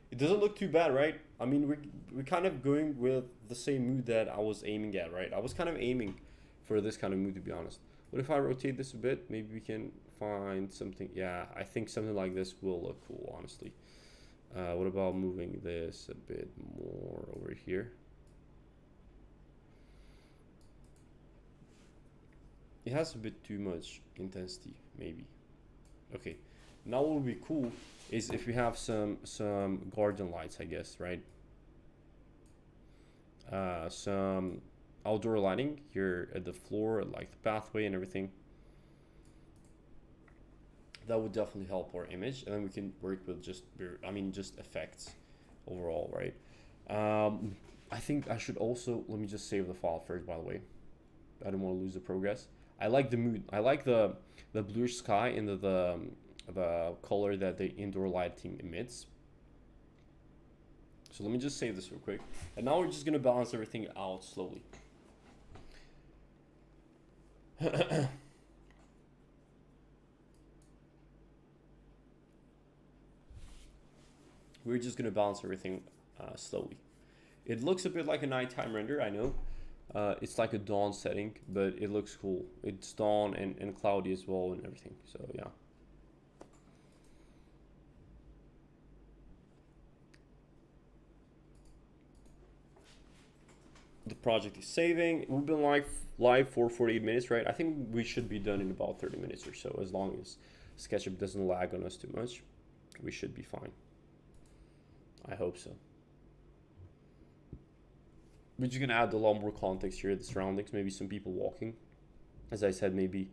It doesn't look too bad, right? I mean, we're kind of going with the same mood that I was aiming at, right? I was kind of aiming for this kind of mood, to be honest. What if I rotate this a bit? Maybe we can find something. Yeah, I think something like this will look cool, honestly. What about moving this a bit more over here? It has a bit too much intensity, maybe. Okay, now what would be cool is if we have some garden lights, I guess, right? Some outdoor lighting here at the floor, like the pathway and everything. That would definitely help our image, and then we can work with just effects overall, right? I think I should also, let me just save the file first, by the way. I don't want to lose the progress. I like the mood. I like the blue sky and the color that the indoor lighting emits. So let me just save this real quick. And now we're just gonna balance everything out slowly. We're just gonna balance everything slowly. It looks a bit like a nighttime render, I know. It's like a dawn setting, but it looks cool. It's dawn and cloudy as well and everything, so yeah. The project is saving. We've been live for 48 minutes, right? I think we should be done in about 30 minutes or so, as long as SketchUp doesn't lag on us too much. We should be fine. I hope so. We're just gonna add a lot more context here, the surroundings, maybe some people walking. As I said, maybe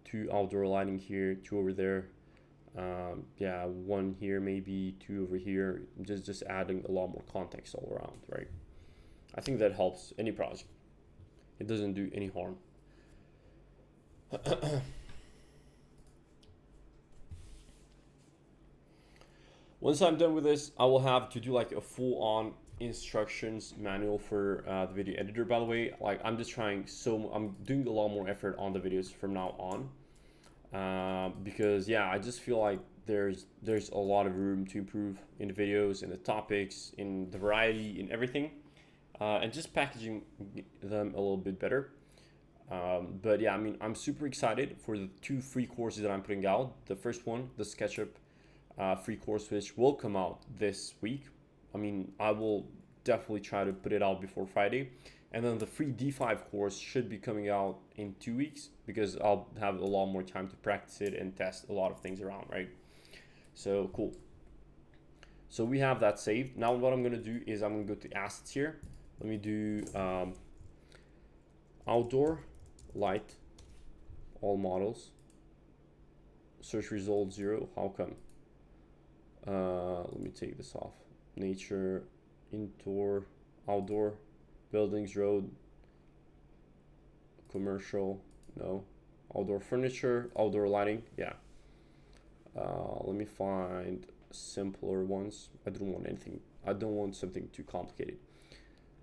2 outdoor lighting here, 2 over there. Yeah, 1 here, maybe 2 over here. Just adding a lot more context all around, right? I think that helps any project. It doesn't do any harm. Once I'm done with this, I will have to do like a full-on instructions manual for the video editor. By the way, like I'm doing a lot more effort on the videos from now on. because yeah, I just feel like there's a lot of room to improve in the videos, in the topics, in the variety, in everything, and just packaging them a little bit better. But yeah, I mean, I'm super excited for the two free courses that I'm putting out. The first one, the SketchUp free course, which will come out this week. I mean, I will definitely try to put it out before Friday. And then the free D5 course should be coming out in 2 weeks because I'll have a lot more time to practice it and test a lot of things around, right? So cool. So we have that saved. Now what I'm gonna do is I'm gonna go to assets here. Let me do outdoor light, all models, search result 0. How come? Let me take this off. Nature, indoor, outdoor, buildings, road, commercial, no. Outdoor furniture, outdoor lighting, yeah. Let me find simpler ones. I don't want anything. I don't want something too complicated.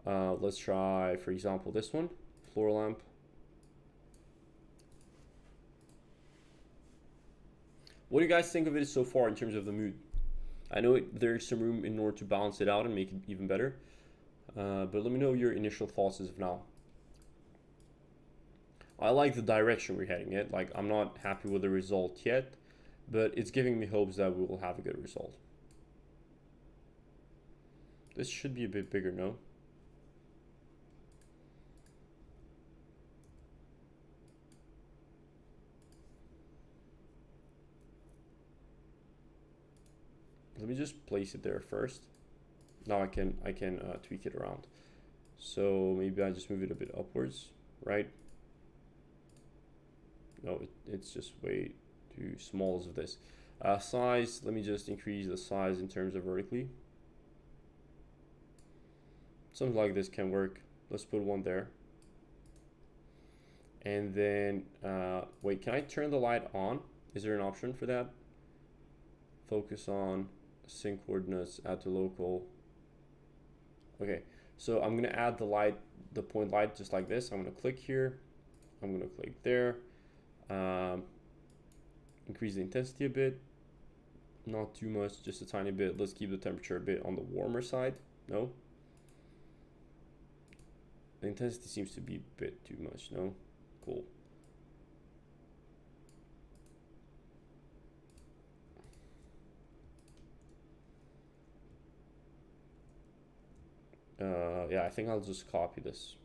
Let's try, for example, this one, floor lamp. What do you guys think of it so far in terms of the mood? I know there's some room in order to balance it out and make it even better. But let me know your initial thoughts as of now. I like the direction we're heading in. Like, I'm not happy with the result yet, but it's giving me hopes that we will have a good result. This should be a bit bigger, no? Let me just place it there first. Now I can tweak it around. So maybe I just move it a bit upwards, right? No, it's just way too small as of this. Size, let me just increase the size in terms of vertically. Something like this can work. Let's put one there. And then, wait, can I turn the light on? Is there an option for that? Focus on, sync coordinates, add to local. Okay, so I'm gonna add the light, the point light, just like this. I'm gonna click here. I'm gonna click there. Increase the intensity a bit. Not too much, just a tiny bit. Let's keep the temperature a bit on the warmer side. No? The intensity seems to be a bit too much, no? Cool. Yeah, I think I'll just copy this.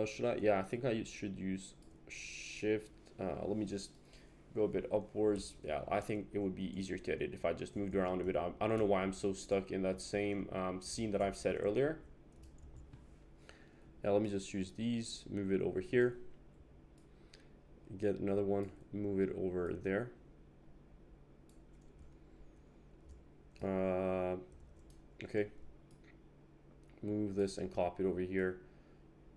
Should I? Yeah, I think I should use shift. Let me just go a bit upwards. Yeah, I think it would be easier to edit if I just moved around a bit. I don't know why I'm so stuck in that same scene that I've said earlier. Yeah, let me just use these, move it over here. Get another one, move it over there. Okay. Move this and copy it over here.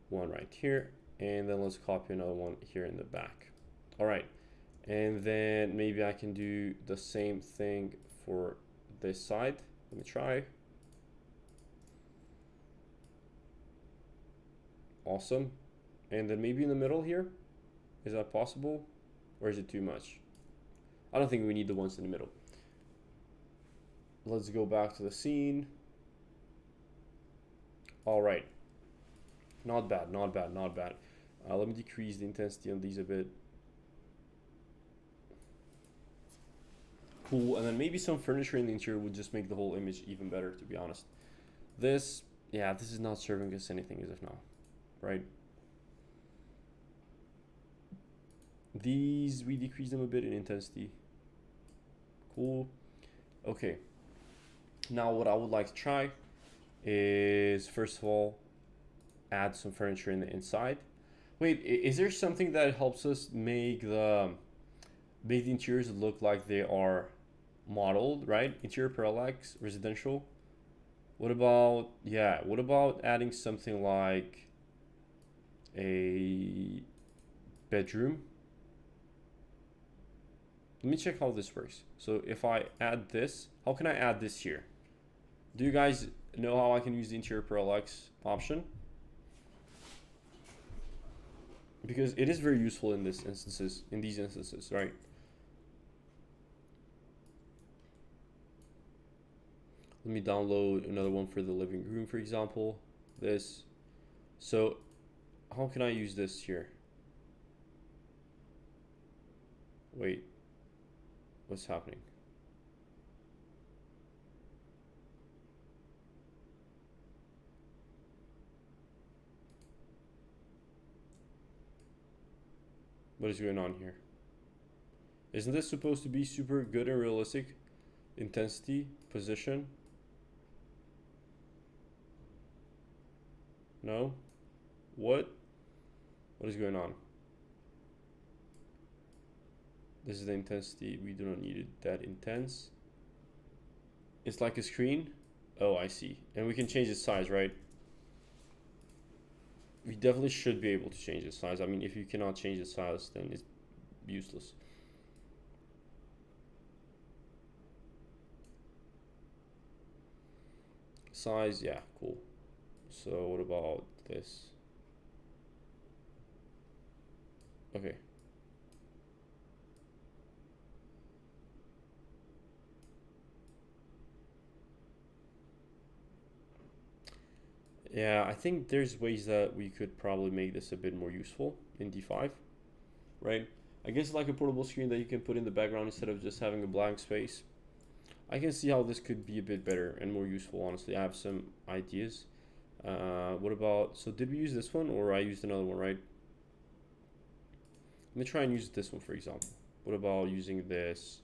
One right here. And then let's copy another one here in the back. All right. And then maybe I can do the same thing for this side. Let me try. Awesome. And then maybe in the middle here. Is that possible? Or is it too much? I don't think we need the ones in the middle. Let's go back to the scene. All right. Not bad, not bad, not bad. Let me decrease the intensity on these a bit. Cool, and then maybe some furniture in the interior would just make the whole image even better, to be honest. This, yeah, this is not serving us anything as of now, right? These, we decrease them a bit in intensity. Cool. Okay. Now what I would like to try is, first of all, add some furniture in the inside. Wait, is there something that helps us make the interiors look like they are modeled, right? Interior parallax, residential. What about, yeah, what about adding something like a bedroom? Let me check how this works. So if I add this, how can I add this here? Do you guys know how I can use the interior parallax option? Because it is very useful in these instances, right? Let me download another one for the living room, for example. This. So how can I use this here? Wait, what's happening? What is going on here? Isn't this supposed to be super good and realistic? Intensity, position. No? What is going on? This is the intensity. We do not need it that intense. It's like a screen. Oh, I see. And we can change its size, right? We definitely should be able to change its size. I mean, if you cannot change its size, then it's useless. Size, yeah, cool. So what about this? Okay. Yeah, I think there's ways that we could probably make this a bit more useful in D5, right? I guess like a portable screen that you can put in the background instead of just having a blank space. I can see how this could be a bit better and more useful, honestly. I have some ideas. What about, so did we use this one or I used another one, right? Let me try and use this one, for example. What about using this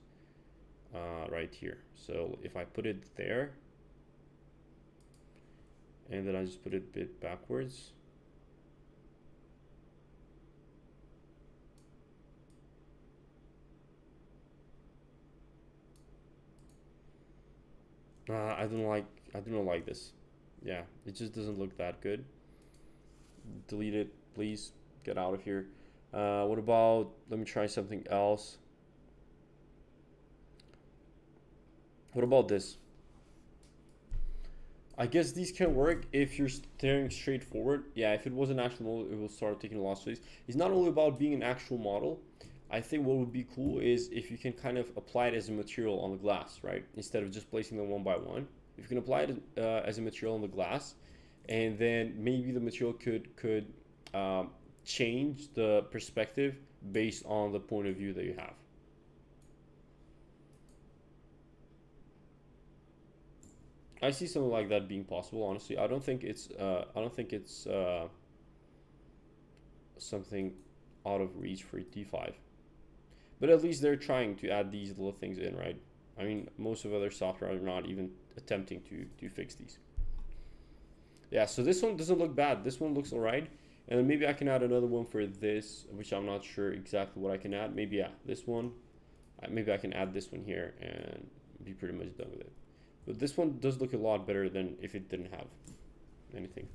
right here? So if I put it there, and then I just put it a bit backwards. I don't like this. Yeah, it just doesn't look that good. Delete it, please. Get out of here. What about, let me try something else. What about this? I guess these can work if you're staring straight forward. Yeah, if it was an actual model, it will start taking a lot of space. It's not only about being an actual model. I think what would be cool is if you can kind of apply it as a material on the glass, right? Instead of just placing them one by one. If you can apply it as a material on the glass, and then maybe the material could change the perspective based on the point of view that you have. I see something like that being possible. Honestly, I don't think it's something out of reach for D5. But at least they're trying to add these little things in, right? I mean, most of other software are not even attempting to fix these. Yeah, so this one doesn't look bad. This one looks alright. And then maybe I can add another one for this, which I'm not sure exactly what I can add. Maybe, yeah, this one. Maybe I can add this one here and be pretty much done with it. But this one does look a lot better than if it didn't have anything.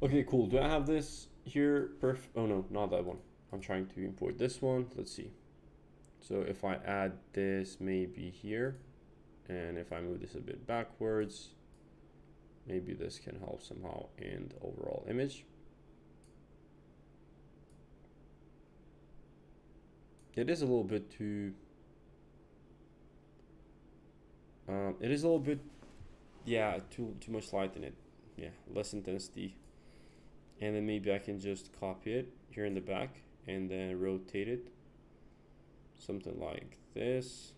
Okay, cool. Do I have this here? Oh no, not that one. I'm trying to import this one. Let's see. So if I add this maybe here, and if I move this a bit backwards, maybe this can help somehow in the overall image. It is a little bit too, it is a little bit, yeah, too much light in it. Yeah, less intensity. And then maybe I can just copy it here in the back and then rotate it. Something like this.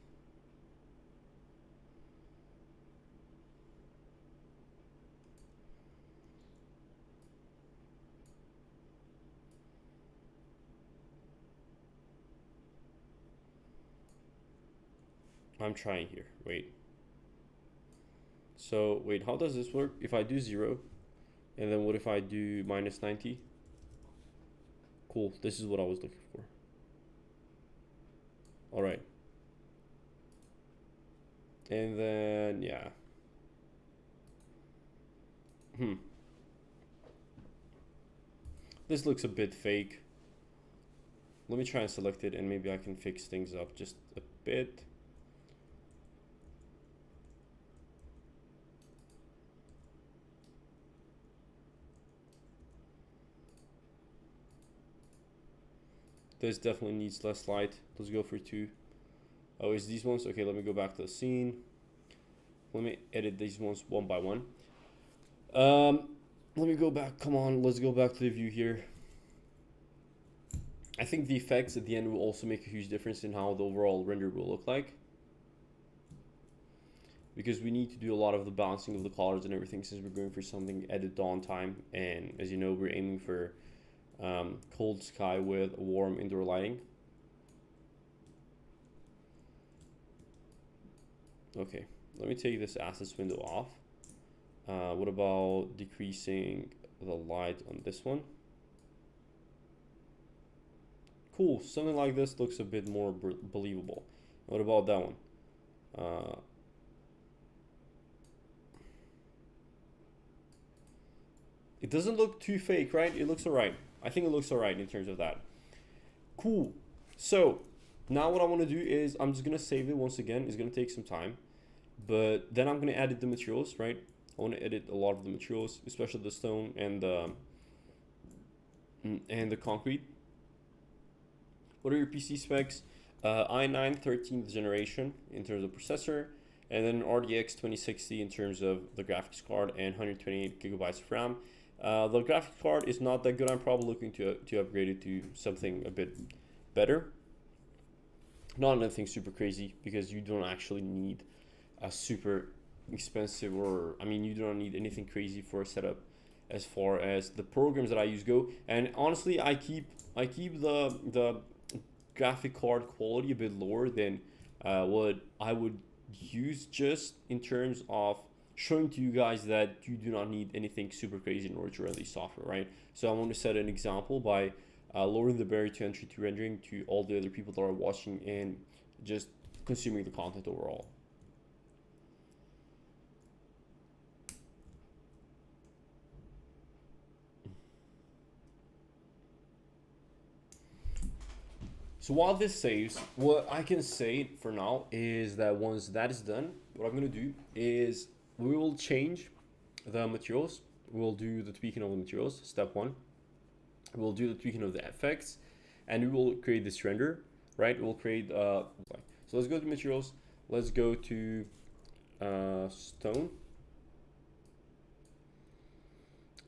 I'm trying here, wait. So wait, how does this work? If I do 0, And then what if I do minus 90? Cool, this is what I was looking for. All right. And then, yeah. This looks a bit fake. Let me try and select it and maybe I can fix things up just a bit. This definitely needs less light. Let's go for 2. Oh, it's these ones? Okay, let me go back to the scene. Let me edit these ones one by one. Let me go back. Come on, let's go back to the view here. I think the effects at the end will also make a huge difference in how the overall render will look like. Because we need to do a lot of the balancing of the colors and everything since we're going for something at the dawn time. And as you know, we're aiming for cold sky with warm indoor lighting. Okay, let me take this assets window off. What about decreasing the light on this one? Cool, something like this looks a bit more believable. What about that one? It doesn't look too fake, right? It looks alright. I think it looks alright in terms of that. Cool. So now what I want to do is I'm just going to save it once again. It's going to take some time. But then I'm going to edit the materials, right? I want to edit a lot of the materials, especially the stone and the concrete. What are your PC specs? i9 13th generation in terms of processor, and then RTX 2060 in terms of the graphics card and 128 gigabytes of RAM. The graphics card is not that good. I'm probably looking to upgrade it to something a bit better. Not anything super crazy because you don't actually need a super expensive, or I mean, you don't need anything crazy for a setup as far as the programs that I use go. And honestly, I keep the graphic card quality a bit lower than what I would use, just in terms of showing to you guys that you do not need anything super crazy in order to run these software, right? So I want to set an example by lowering the barrier to entry to rendering to all the other people that are watching and just consuming the content overall. So while this saves, what I can say for now is that once that is done, what I'm going to do is we will change the materials. We'll do the tweaking of the materials, step 1. We'll do the tweaking of the effects, and we will create this render, right? We'll create, so let's go to materials. Let's go to stone,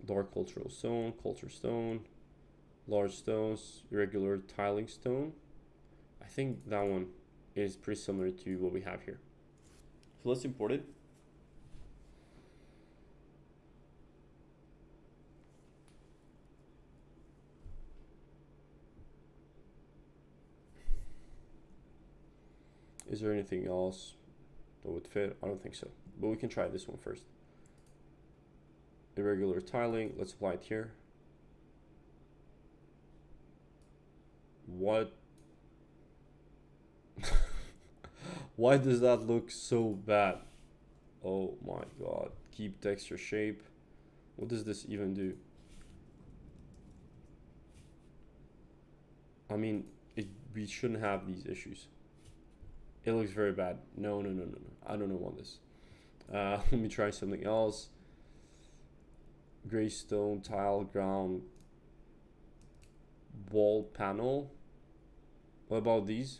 dark cultural stone, culture stone, large stones, irregular tiling stone. I think that one is pretty similar to what we have here. So let's import it. Is there anything else that would fit? I don't think so, but we can try this one first. Irregular tiling, let's apply it here. What? Why does that look so bad? Oh my god. Keep texture shape. What does this even do? I mean, we shouldn't have these issues. It looks very bad. No. I don't want this. Let me try something else. Gray stone, tile, ground, wall panel. What about these?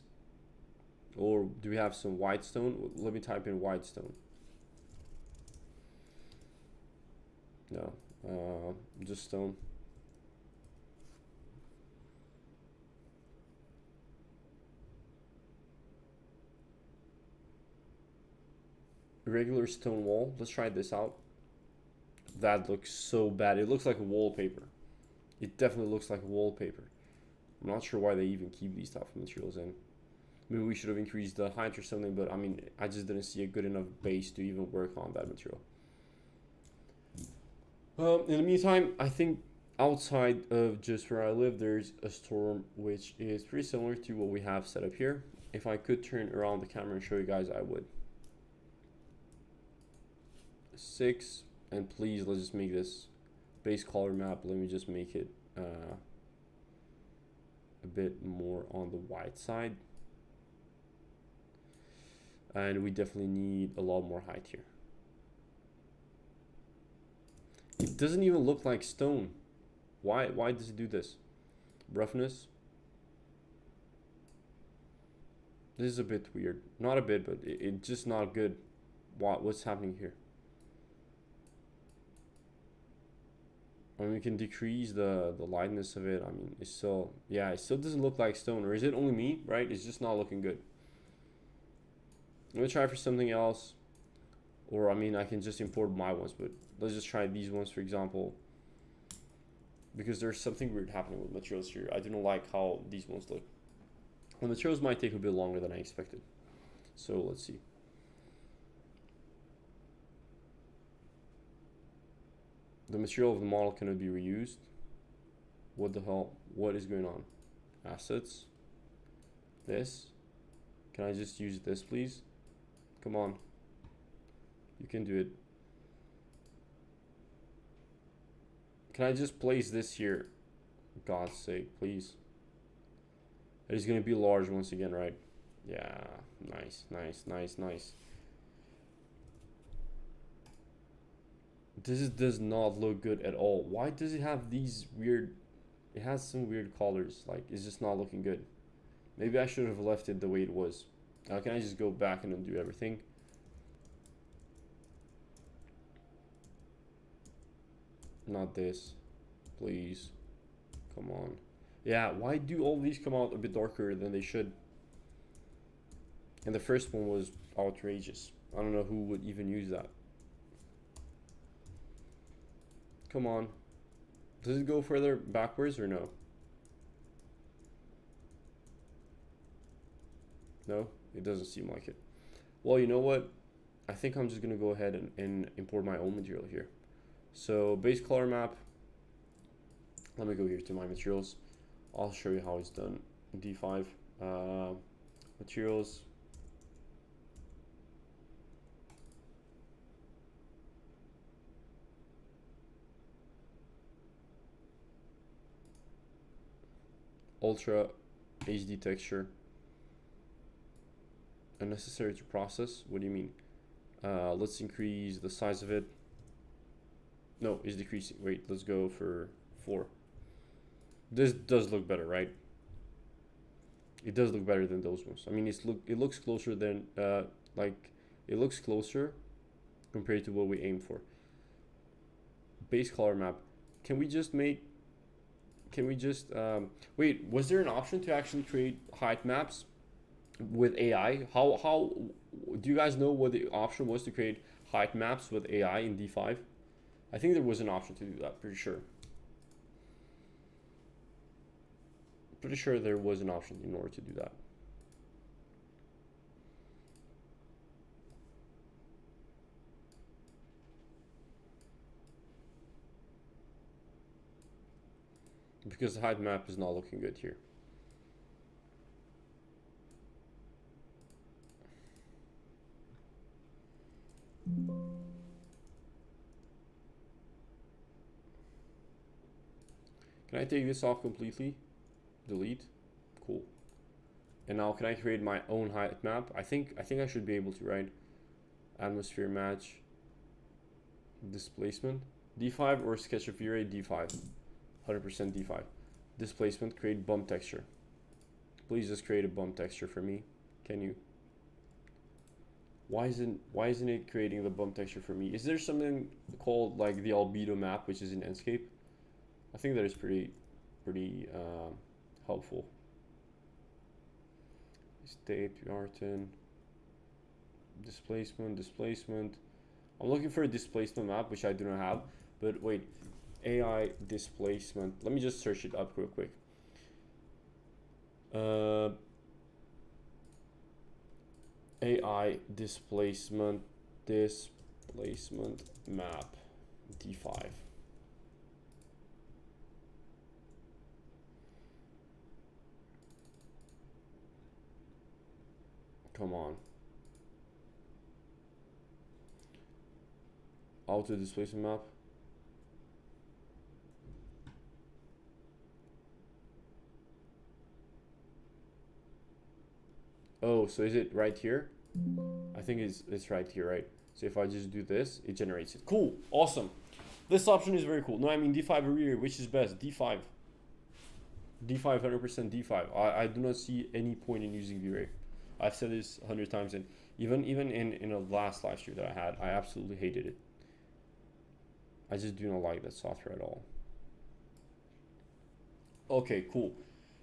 Or do we have some white stone? Let me type in white stone. No, just stone. Regular stone wall. Let's try this out. That looks so bad. It looks like a wallpaper. It definitely looks like a wallpaper. I'm not sure why they even keep these type of materials in. Maybe we should have increased the height or something, but I mean, I just didn't see a good enough base to even work on that material. In the meantime, I think outside of just where I live, there's a storm which is pretty similar to what we have set up here. If I could turn around the camera and show you guys, I would. 6, and please, let's just make this base color map. Let me just make it a bit more on the white side. And we definitely need a lot more height here. It doesn't even look like stone. Why does it do this? Roughness. This is a bit weird. Not a bit, but it's just not good. What's happening here? I mean, we can decrease the lightness of it. I mean, it's still, yeah, it still doesn't look like stone. Or is it only me, right? It's just not looking good. I'm gonna try for something else. Or, I mean, I can just import my ones, but let's just try these ones, for example. Because there's something weird happening with materials here. I don't like how these ones look. The materials might take a bit longer than I expected. So, let's see. The material of the model cannot be reused. What the hell? What is going on? Assets. This. Can I just use this, please? Come on. You can do it. Can I just place this here? God's sake, please. It is going to be large once again, right? Yeah. Nice, nice, nice, nice. This does not look good at all. Why does it have these weird... It has some weird colors. Like, it's just not looking good. Maybe I should have left it the way it was. Can I just go back and undo everything? Not this. Please. Come on. Yeah, why do all these come out a bit darker than they should? And the first one was outrageous. I don't know who would even use that. Come on. Does it go further backwards or no? No, it doesn't seem like it. Well, you know what? I think I'm just gonna go ahead and import my own material here. So base color map. Let me go here to my materials. I'll show you how it's done. D5 materials. Ultra HD texture. Unnecessary to process. What do you mean? Let's increase the size of it. No, it's decreasing. Wait, let's go for 4. This does look better, right? It does look better than those ones. I mean, it looks closer than it looks closer compared to what we aim for. Base color map. Can we just make? Can we just wait? Was there an option to actually create height maps with AI? How do you guys know what the option was to create height maps with AI in D5? I think there was an option to do that. Pretty sure. Pretty sure there was an option in order to do that. Because the height map is not looking good here. Can I take this off completely? Delete. Cool. And now can I create my own height map? I think I should be able to, right? Atmosphere match. Displacement. D5 or sketch of V-Ray? D5. 100% D5. Displacement. Create bump texture. Please just create a bump texture for me. Can you? Why isn't it creating the bump texture for me? Is there something called like the albedo map, which is in Enscape? I think that is pretty helpful. State Arten. Displacement. I'm looking for a displacement map, which I do not have. But wait, AI displacement. Let me just search it up real quick. AI displacement map D5. Come on. Auto displacement map. Oh, so is it right here? I think it's right here, right? So if I just do this, it generates it. Cool, awesome. This option is very cool. No, I mean D5 or rear, which is best? D5. D5, 100% D5. I do not see any point in using V-Ray. I've said this 100 times, and even in a last live stream that I had, I absolutely hated it. I just do not like that software at all. Okay, cool.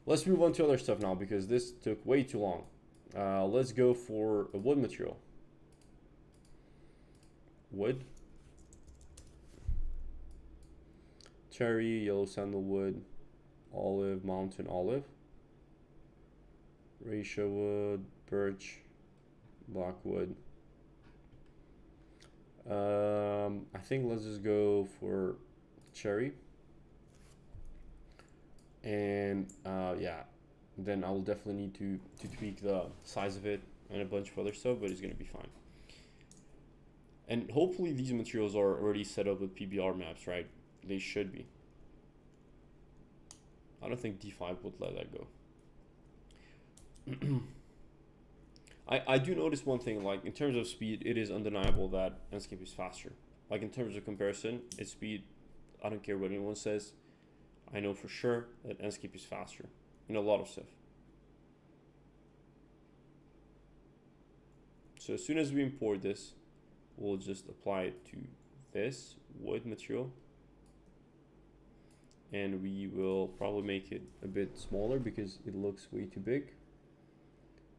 Let's move on to other stuff now because this took way too long. Let's go for a wood material. Wood. Cherry, yellow sandalwood, olive, mountain olive, raisha wood, birch, blackwood. I think let's just go for cherry. And yeah, then I will definitely need to tweak the size of it and a bunch of other stuff, but it's gonna be fine. And hopefully these materials are already set up with PBR maps, right? They should be. I don't think D5 would let that go. I do notice one thing, like in terms of speed, it is undeniable that Enscape is faster. Like in terms of comparison, its speed, I don't care what anyone says, I know for sure that Enscape is faster in a lot of stuff. So as soon as we import this, we'll just apply it to this wood material. And we will probably make it a bit smaller because it looks way too big.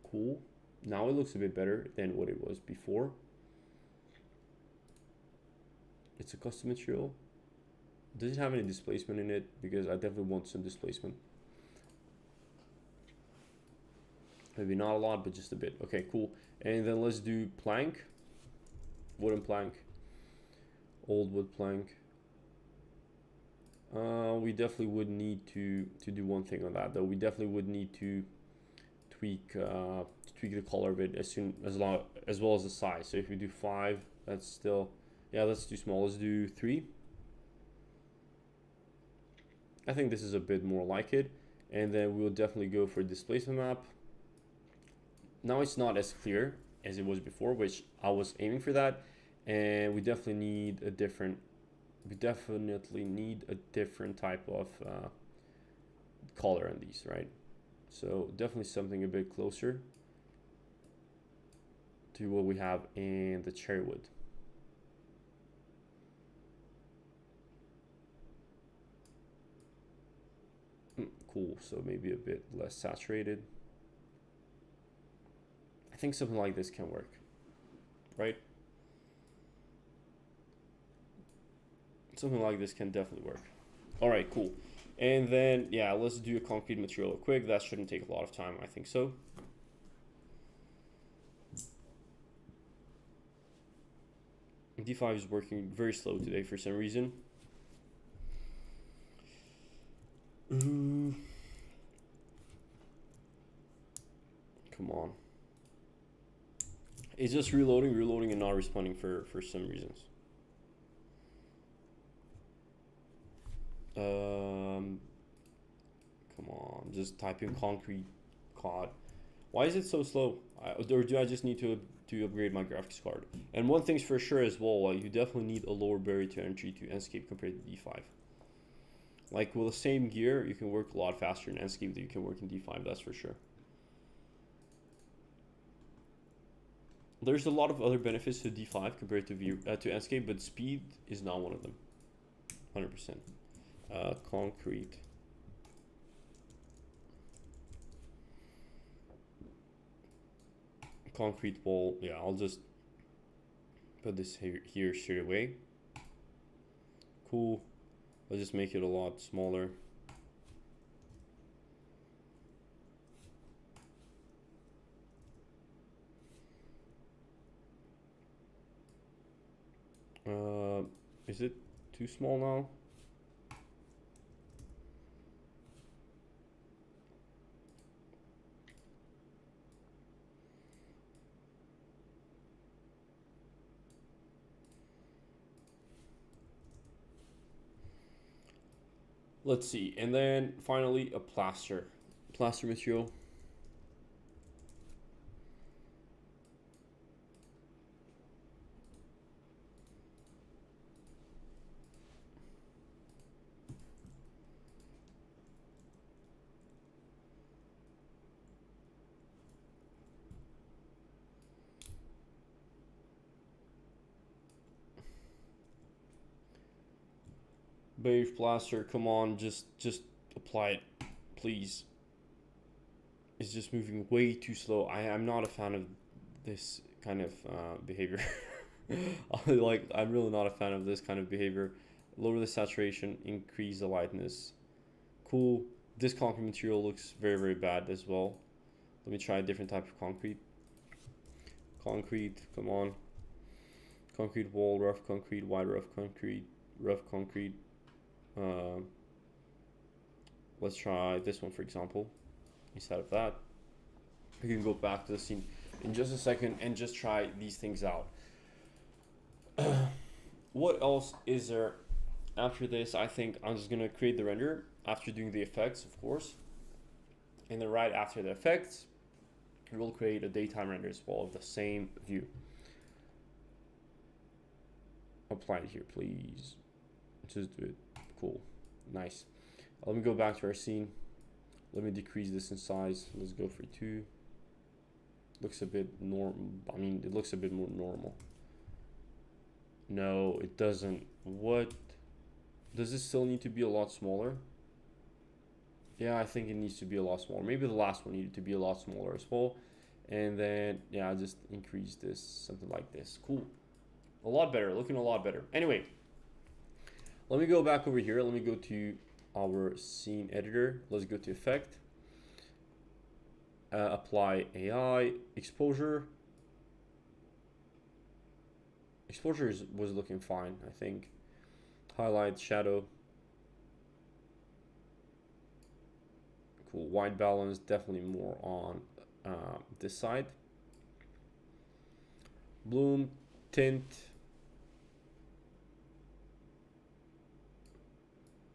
Cool. Now it looks a bit better than what it was before. It's a custom material. Does it have any displacement in it? Because I definitely want some displacement. Maybe not a lot, but just a bit. Okay, cool. And then let's do plank. Wooden plank. Old wood plank. We definitely would need to do one thing on that though. We definitely would need to tweak the color of it as well as the size. So if we do 5, that's still, yeah, that's too small. Let's do 3. I think this is a bit more like it. And then we'll definitely go for displacement map. Now it's not as clear as it was before, which I was aiming for that. And we definitely need a different type of color on these, right? So definitely something a bit closer to what we have in the cherry wood. Cool, so maybe a bit less saturated. I think something like this can work, right? Something like this can definitely work. All right, cool. And then, yeah, let's do a concrete material quick. That shouldn't take a lot of time, I think so. D5 is working very slow today for some reason. Come on. It's just reloading and not responding for some reasons. Come on, just type in concrete COD. Why is it so slow? Or do I just need to upgrade my graphics card? And one thing's for sure as well, you definitely need a lower barrier to entry to Enscape compared to D5. Like with the same gear, you can work a lot faster in Enscape than you can work in D5, that's for sure. There's a lot of other benefits to D5 compared to Enscape, but speed is not one of them. 100%. Concrete. Concrete wall. Yeah, I'll just put this here straight away. Cool. I'll just make it a lot smaller. Is it too small now? Let's see, and then finally a plaster material. Beige plaster, come on, just apply it, please. It's just moving way too slow. I'm not a fan of this kind of behavior. I'm really not a fan of this kind of behavior. Lower the saturation, increase the lightness. Cool. This concrete material looks very, very bad as well. Let me try a different type of concrete. Concrete, come on. Concrete wall, rough concrete, wide rough concrete, rough concrete. Let's try this one, for example. Instead of that, we can go back to the scene in just a second and just try these things out. What else is there after this? I think I'm just gonna create the render after doing the effects, of course, and then right after the effects we'll create a daytime render as well of the same view. Apply it here, please. Just do it. Cool. Nice. Let me go back to our scene. Let me decrease this in size. Let's go for 2. Looks a bit it looks a bit more normal. No, it doesn't. What? Does this still need to be a lot smaller? Yeah, I think it needs to be a lot smaller. Maybe the last one needed to be a lot smaller as well. And then, yeah, I'll just increase this, something like this. Cool. A lot better, looking a lot better. Anyway, let me go back over here. Let me go to our scene editor. Let's go to effect. Apply AI, exposure. Exposure was looking fine, I think. Highlight, shadow. Cool. White balance, definitely more on this side. Bloom, tint.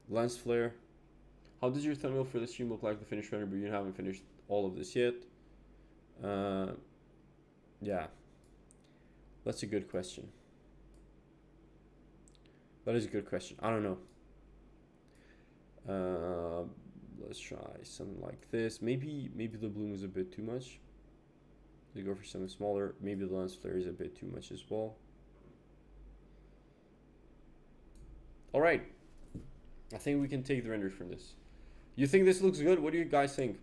Lens flare. How does your thumbnail for the stream look like the finished render, but you haven't finished all of this yet? Yeah, that's a good question. That is a good question. I don't know. Let's try something like this. Maybe the bloom is a bit too much. Let's go for something smaller. Maybe the lens flare is a bit too much as well. All right. I think we can take the render from this. You think this looks good? What do you guys think?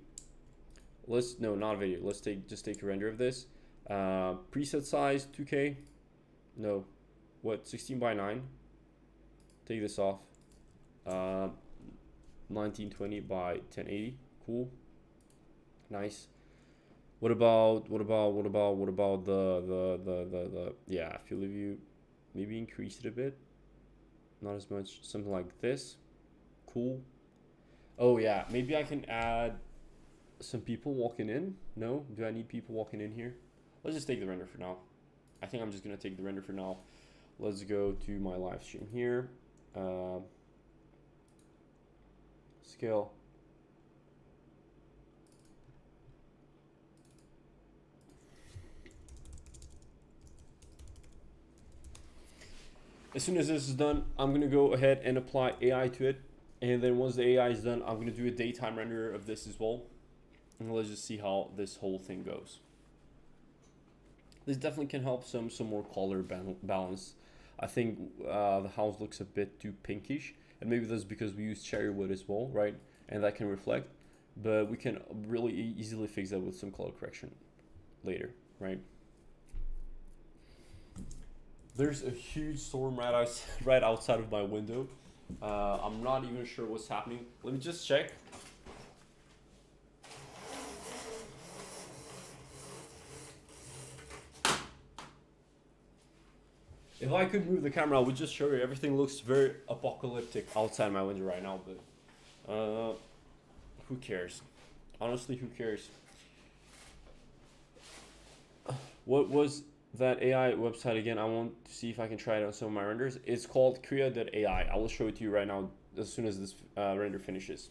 No, not a video. Let's just take a render of this. Preset size 2K. No, what, 16 by 9? Take this off. 1920 by 1080. Cool. Nice. What about the yeah, field of view? Maybe increase it a bit. Not as much. Something like this. Cool. Oh yeah, maybe I can add some people walking in. No, do I need people walking in here? Let's just take the render for now. I think I'm just gonna take the render for now. Let's go to my live stream here. Scale. As soon as this is done, I'm gonna go ahead and apply AI to it. And then once the AI is done, I'm gonna do a daytime render of this as well. And let's just see how this whole thing goes. This definitely can help some more color balance. I think the house looks a bit too pinkish, and maybe that's because we use cherry wood as well, right? And that can reflect, but we can really easily fix that with some color correction later, right? There's a huge storm right outside of my window. I'm not even sure what's happening. Let me just check. If I could move the camera, I would just show you. Everything looks very apocalyptic outside my window right now, but who cares? Honestly, who cares? What was that AI website again? I want to see if I can try it on some of my renders. It's called Krea.ai. I will show it to you right now as soon as this render finishes.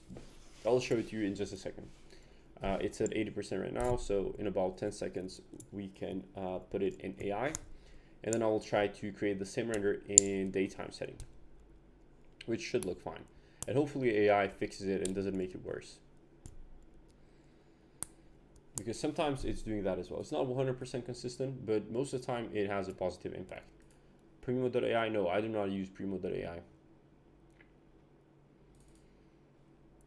I'll show it to you in just a second. It's at 80% right now, so in about 10 seconds we can put it in AI, and then I will try to create the same render in daytime setting, which should look fine. And hopefully AI fixes it and doesn't make it worse, because sometimes it's doing that as well. It's not 100% consistent, but most of the time it has a positive impact. Primo.ai, no, I do not use Primo.ai.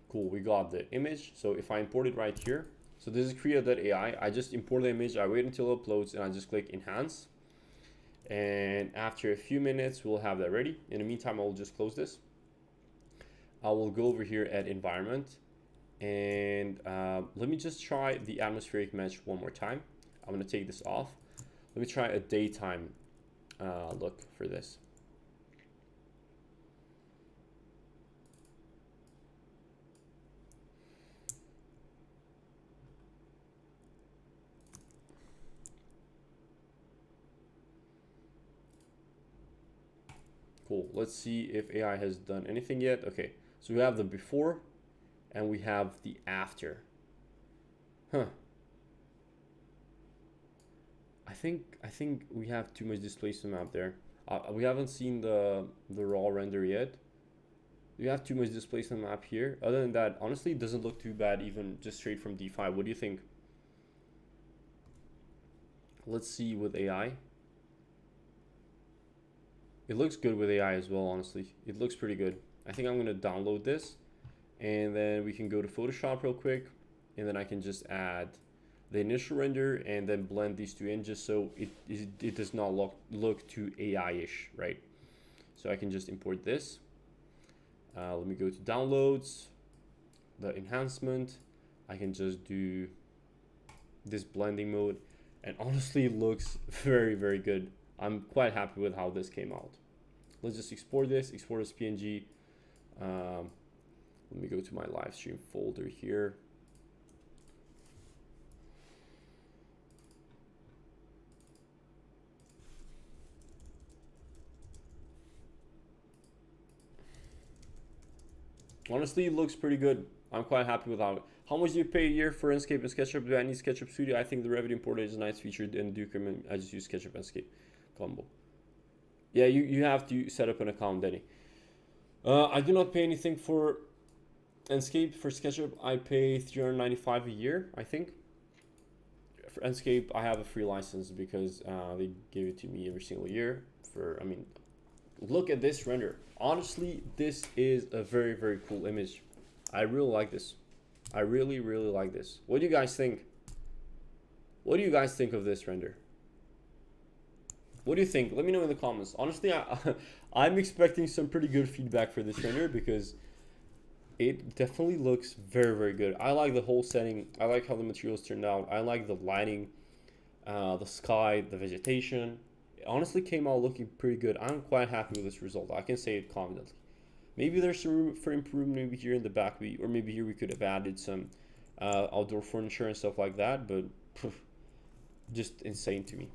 Cool, we got the image. So if I import it right here, so this is Krea.ai. I just import the image, I wait until it uploads, and I just click enhance. And after a few minutes, we'll have that ready. In the meantime, I will just close this. I will go over here at environment, and let me just try the atmospheric mesh one more time. I'm gonna take this off. Let me try a daytime look for this. Cool, let's see if AI has done anything yet. Okay, so we have the before and we have the after. Huh. I think we have too much displacement map there. We haven't seen the raw render yet. We have too much displacement map here. Other than that, honestly, it doesn't look too bad even just straight from D5. What do you think? Let's see with AI. It looks good with AI as well, honestly. It looks pretty good. I think I'm gonna download this, and then we can go to Photoshop real quick, and then I can just add the initial render and then blend these two in just so it does not look too AI-ish, right? So I can just import this. Let me go to downloads, the enhancement. I can just do this blending mode, and honestly it looks very, very good. I'm quite happy with how this came out. Let's just export this PNG. Let me go to my live stream folder here. Honestly, it looks pretty good. I'm quite happy with how much do you pay a year for Enscape and SketchUp? Do I need SketchUp Studio? I think the Revit importer is a nice feature, and do recommend I just use SketchUp Enscape combo. Yeah, you have to set up an account, Danny. I do not pay anything for Enscape. For SketchUp, I pay $395 a year, I think. For Enscape, I have a free license because they gave it to me every single year. Look at this render. Honestly, this is a very, very cool image. I really like this. I really, really like this. What do you guys think? What do you guys think of this render? What do you think? Let me know in the comments. Honestly, I'm expecting some pretty good feedback for this render because it definitely looks very, very good. I like the whole setting. I like how the materials turned out. I like the lighting, the sky, the vegetation. It honestly came out looking pretty good. I'm quite happy with this result. I can say it confidently. Maybe there's some room for improvement maybe here in the back, or maybe here we could have added some outdoor furniture and stuff like that, but just insane to me.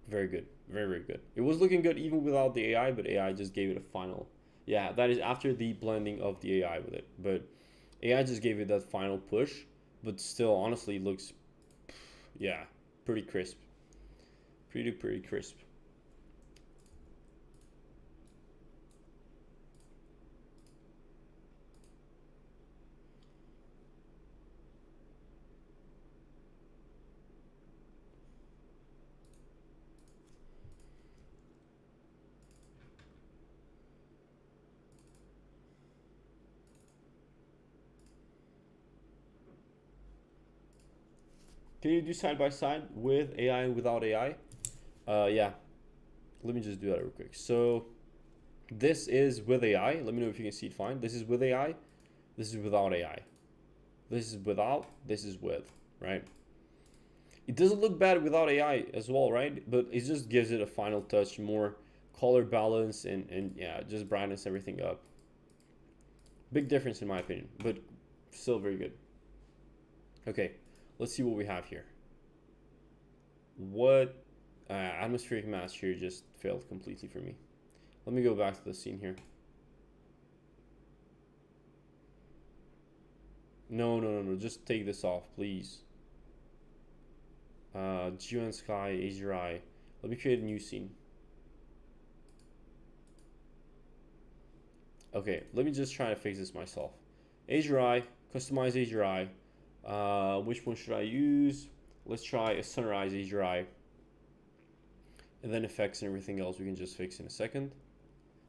Very good. Very, very good. It was looking good even without the AI, but AI just gave it a final. Yeah, that is after the blending of the AI with it. But AI just gave it that final push, but still, honestly, looks, yeah, pretty crisp. Pretty crisp. Can you do side by side with AI and without AI? Yeah. Let me just do that real quick. So this is with AI. Let me know if you can see it fine. This is with AI. This is without AI. This is without. This is with, right? It doesn't look bad without AI as well, right? But it just gives it a final touch, more color balance, and yeah, just brightens everything up. Big difference in my opinion, but still very good. Okay, let's see what we have here. What atmospheric mass here just failed completely for me. Let me go back to the scene here. No, no, no, no. Just take this off, please. Geo and Sky, Azure Eye. Let me create a new scene. Okay, let me just try to fix this myself. Azure Eye, customize Azure Eye. Which one should I use? Let's try a sunrise Azure Eye. And then effects and everything else we can just fix in a second.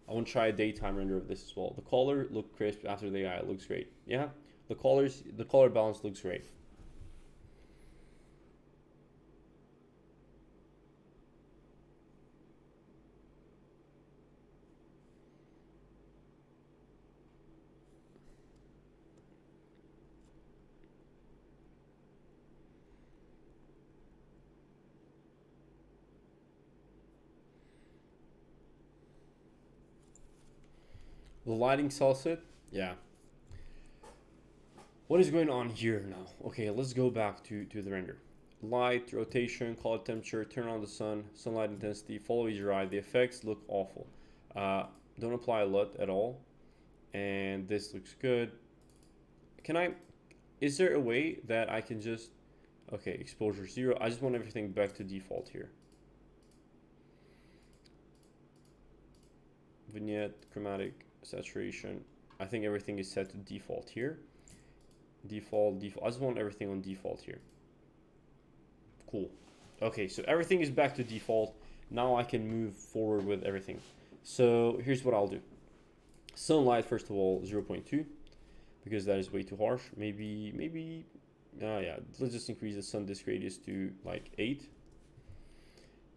I want to try a daytime render of this as well. The color looked crisp after the AI. It looks great. Yeah, the color balance looks great. The lighting sells it. Yeah. What is going on here now? Okay, let's go back to the render. Light, rotation, color temperature, turn on the sun, sunlight intensity, follow your eye. The effects look awful. Don't apply a lot at all. And this looks good. Is there a way that I can just, okay, exposure 0. I just want everything back to default here. Vignette, chromatic, saturation. I think everything is set to default here. Default. I just want everything on default here. Cool. Okay, so everything is back to default. Now I can move forward with everything. So here's what I'll do. Sunlight, first of all, 0.2, because that is way too harsh. Maybe, yeah, let's just increase the sun disk radius to like 8.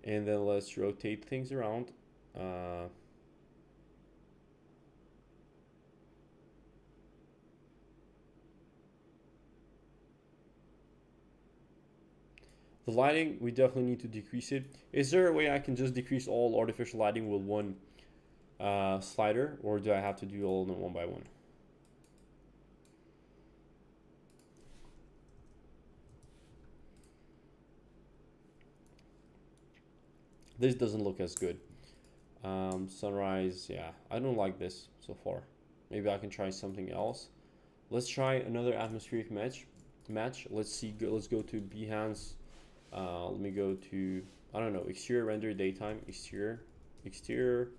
And then let's rotate things around. The lighting, we definitely need to decrease it. Is there a way I can just decrease all artificial lighting with one slider, or do I have to do all of them one by one? This doesn't look as good. Sunrise, yeah, I don't like this so far. Maybe I can try something else. Let's try another atmospheric match. Let's see. Let's go to Behance. Let me go to, I don't know, exterior render daytime, exterior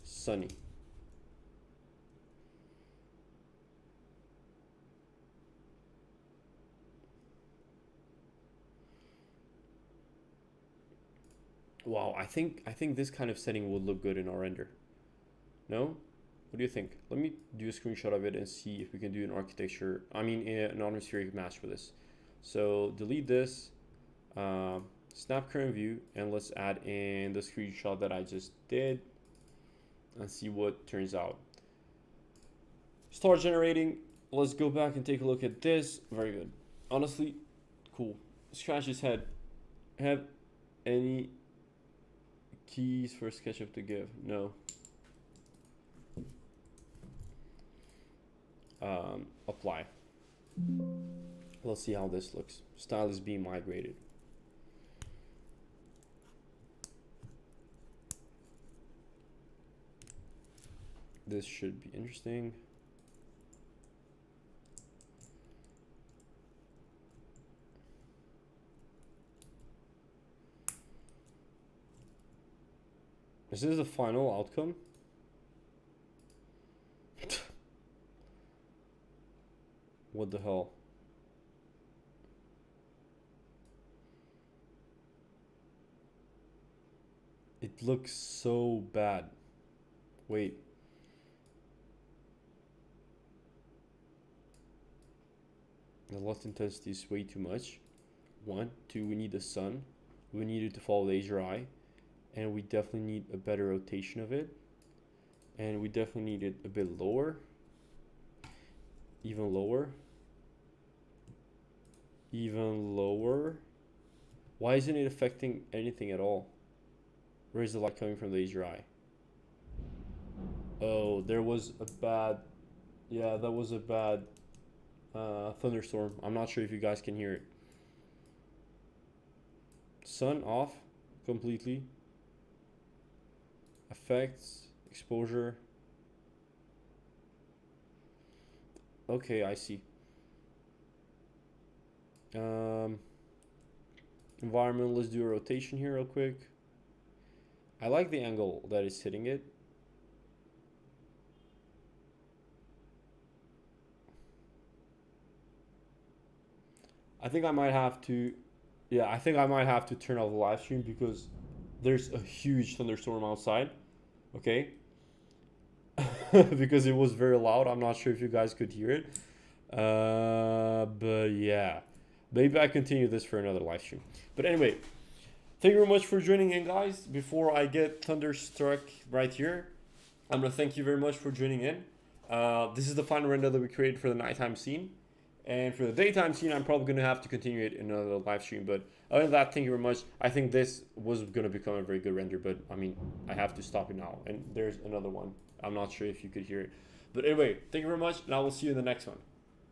sunny. Wow, I think this kind of setting would look good in our render. No? What do you think? Let me do a screenshot of it and see if we can do an architecture, an atmospheric match for this. So delete this, snap current view, and let's add in the screenshot that I just did and see what turns out. Start generating. Let's go back and take a look at this. Very good. Honestly, cool. Scratch his head. Have any keys for SketchUp to give? No. Apply. Let's see how this looks. Style is being migrated. This should be interesting. Is this the final outcome? What the hell? It looks so bad. Wait. The light intensity is way too much. 1, 2, we need the sun. We need it to follow the Azure Eye. And we definitely need a better rotation of it. And we definitely need it a bit lower. Even lower. Even lower. Why isn't it affecting anything at all? Where is the light coming from the Azure Eye? Oh, there was a bad... Yeah, that was a bad thunderstorm. I'm not sure if you guys can hear it. Sun off completely. Effects, exposure. Okay, I see. Environment, let's do a rotation here real quick. I like the angle that is hitting it. I think I might have to, yeah, I think I might have to turn off the live stream because there's a huge thunderstorm outside. Okay. Because it was very loud. I'm not sure if you guys could hear it. But yeah, maybe I continue this for another live stream. But anyway, thank you very much for joining in, guys. Before I get thunderstruck right here, I'm gonna thank you very much for joining in. This is the final render that we created for the nighttime scene. And for the daytime scene, I'm probably going to have to continue it in another live stream. But other than that, thank you very much. I think this was going to become a very good render. But, I mean, I have to stop it now. And there's another one. I'm not sure if you could hear it. But anyway, thank you very much. And I will see you in the next one.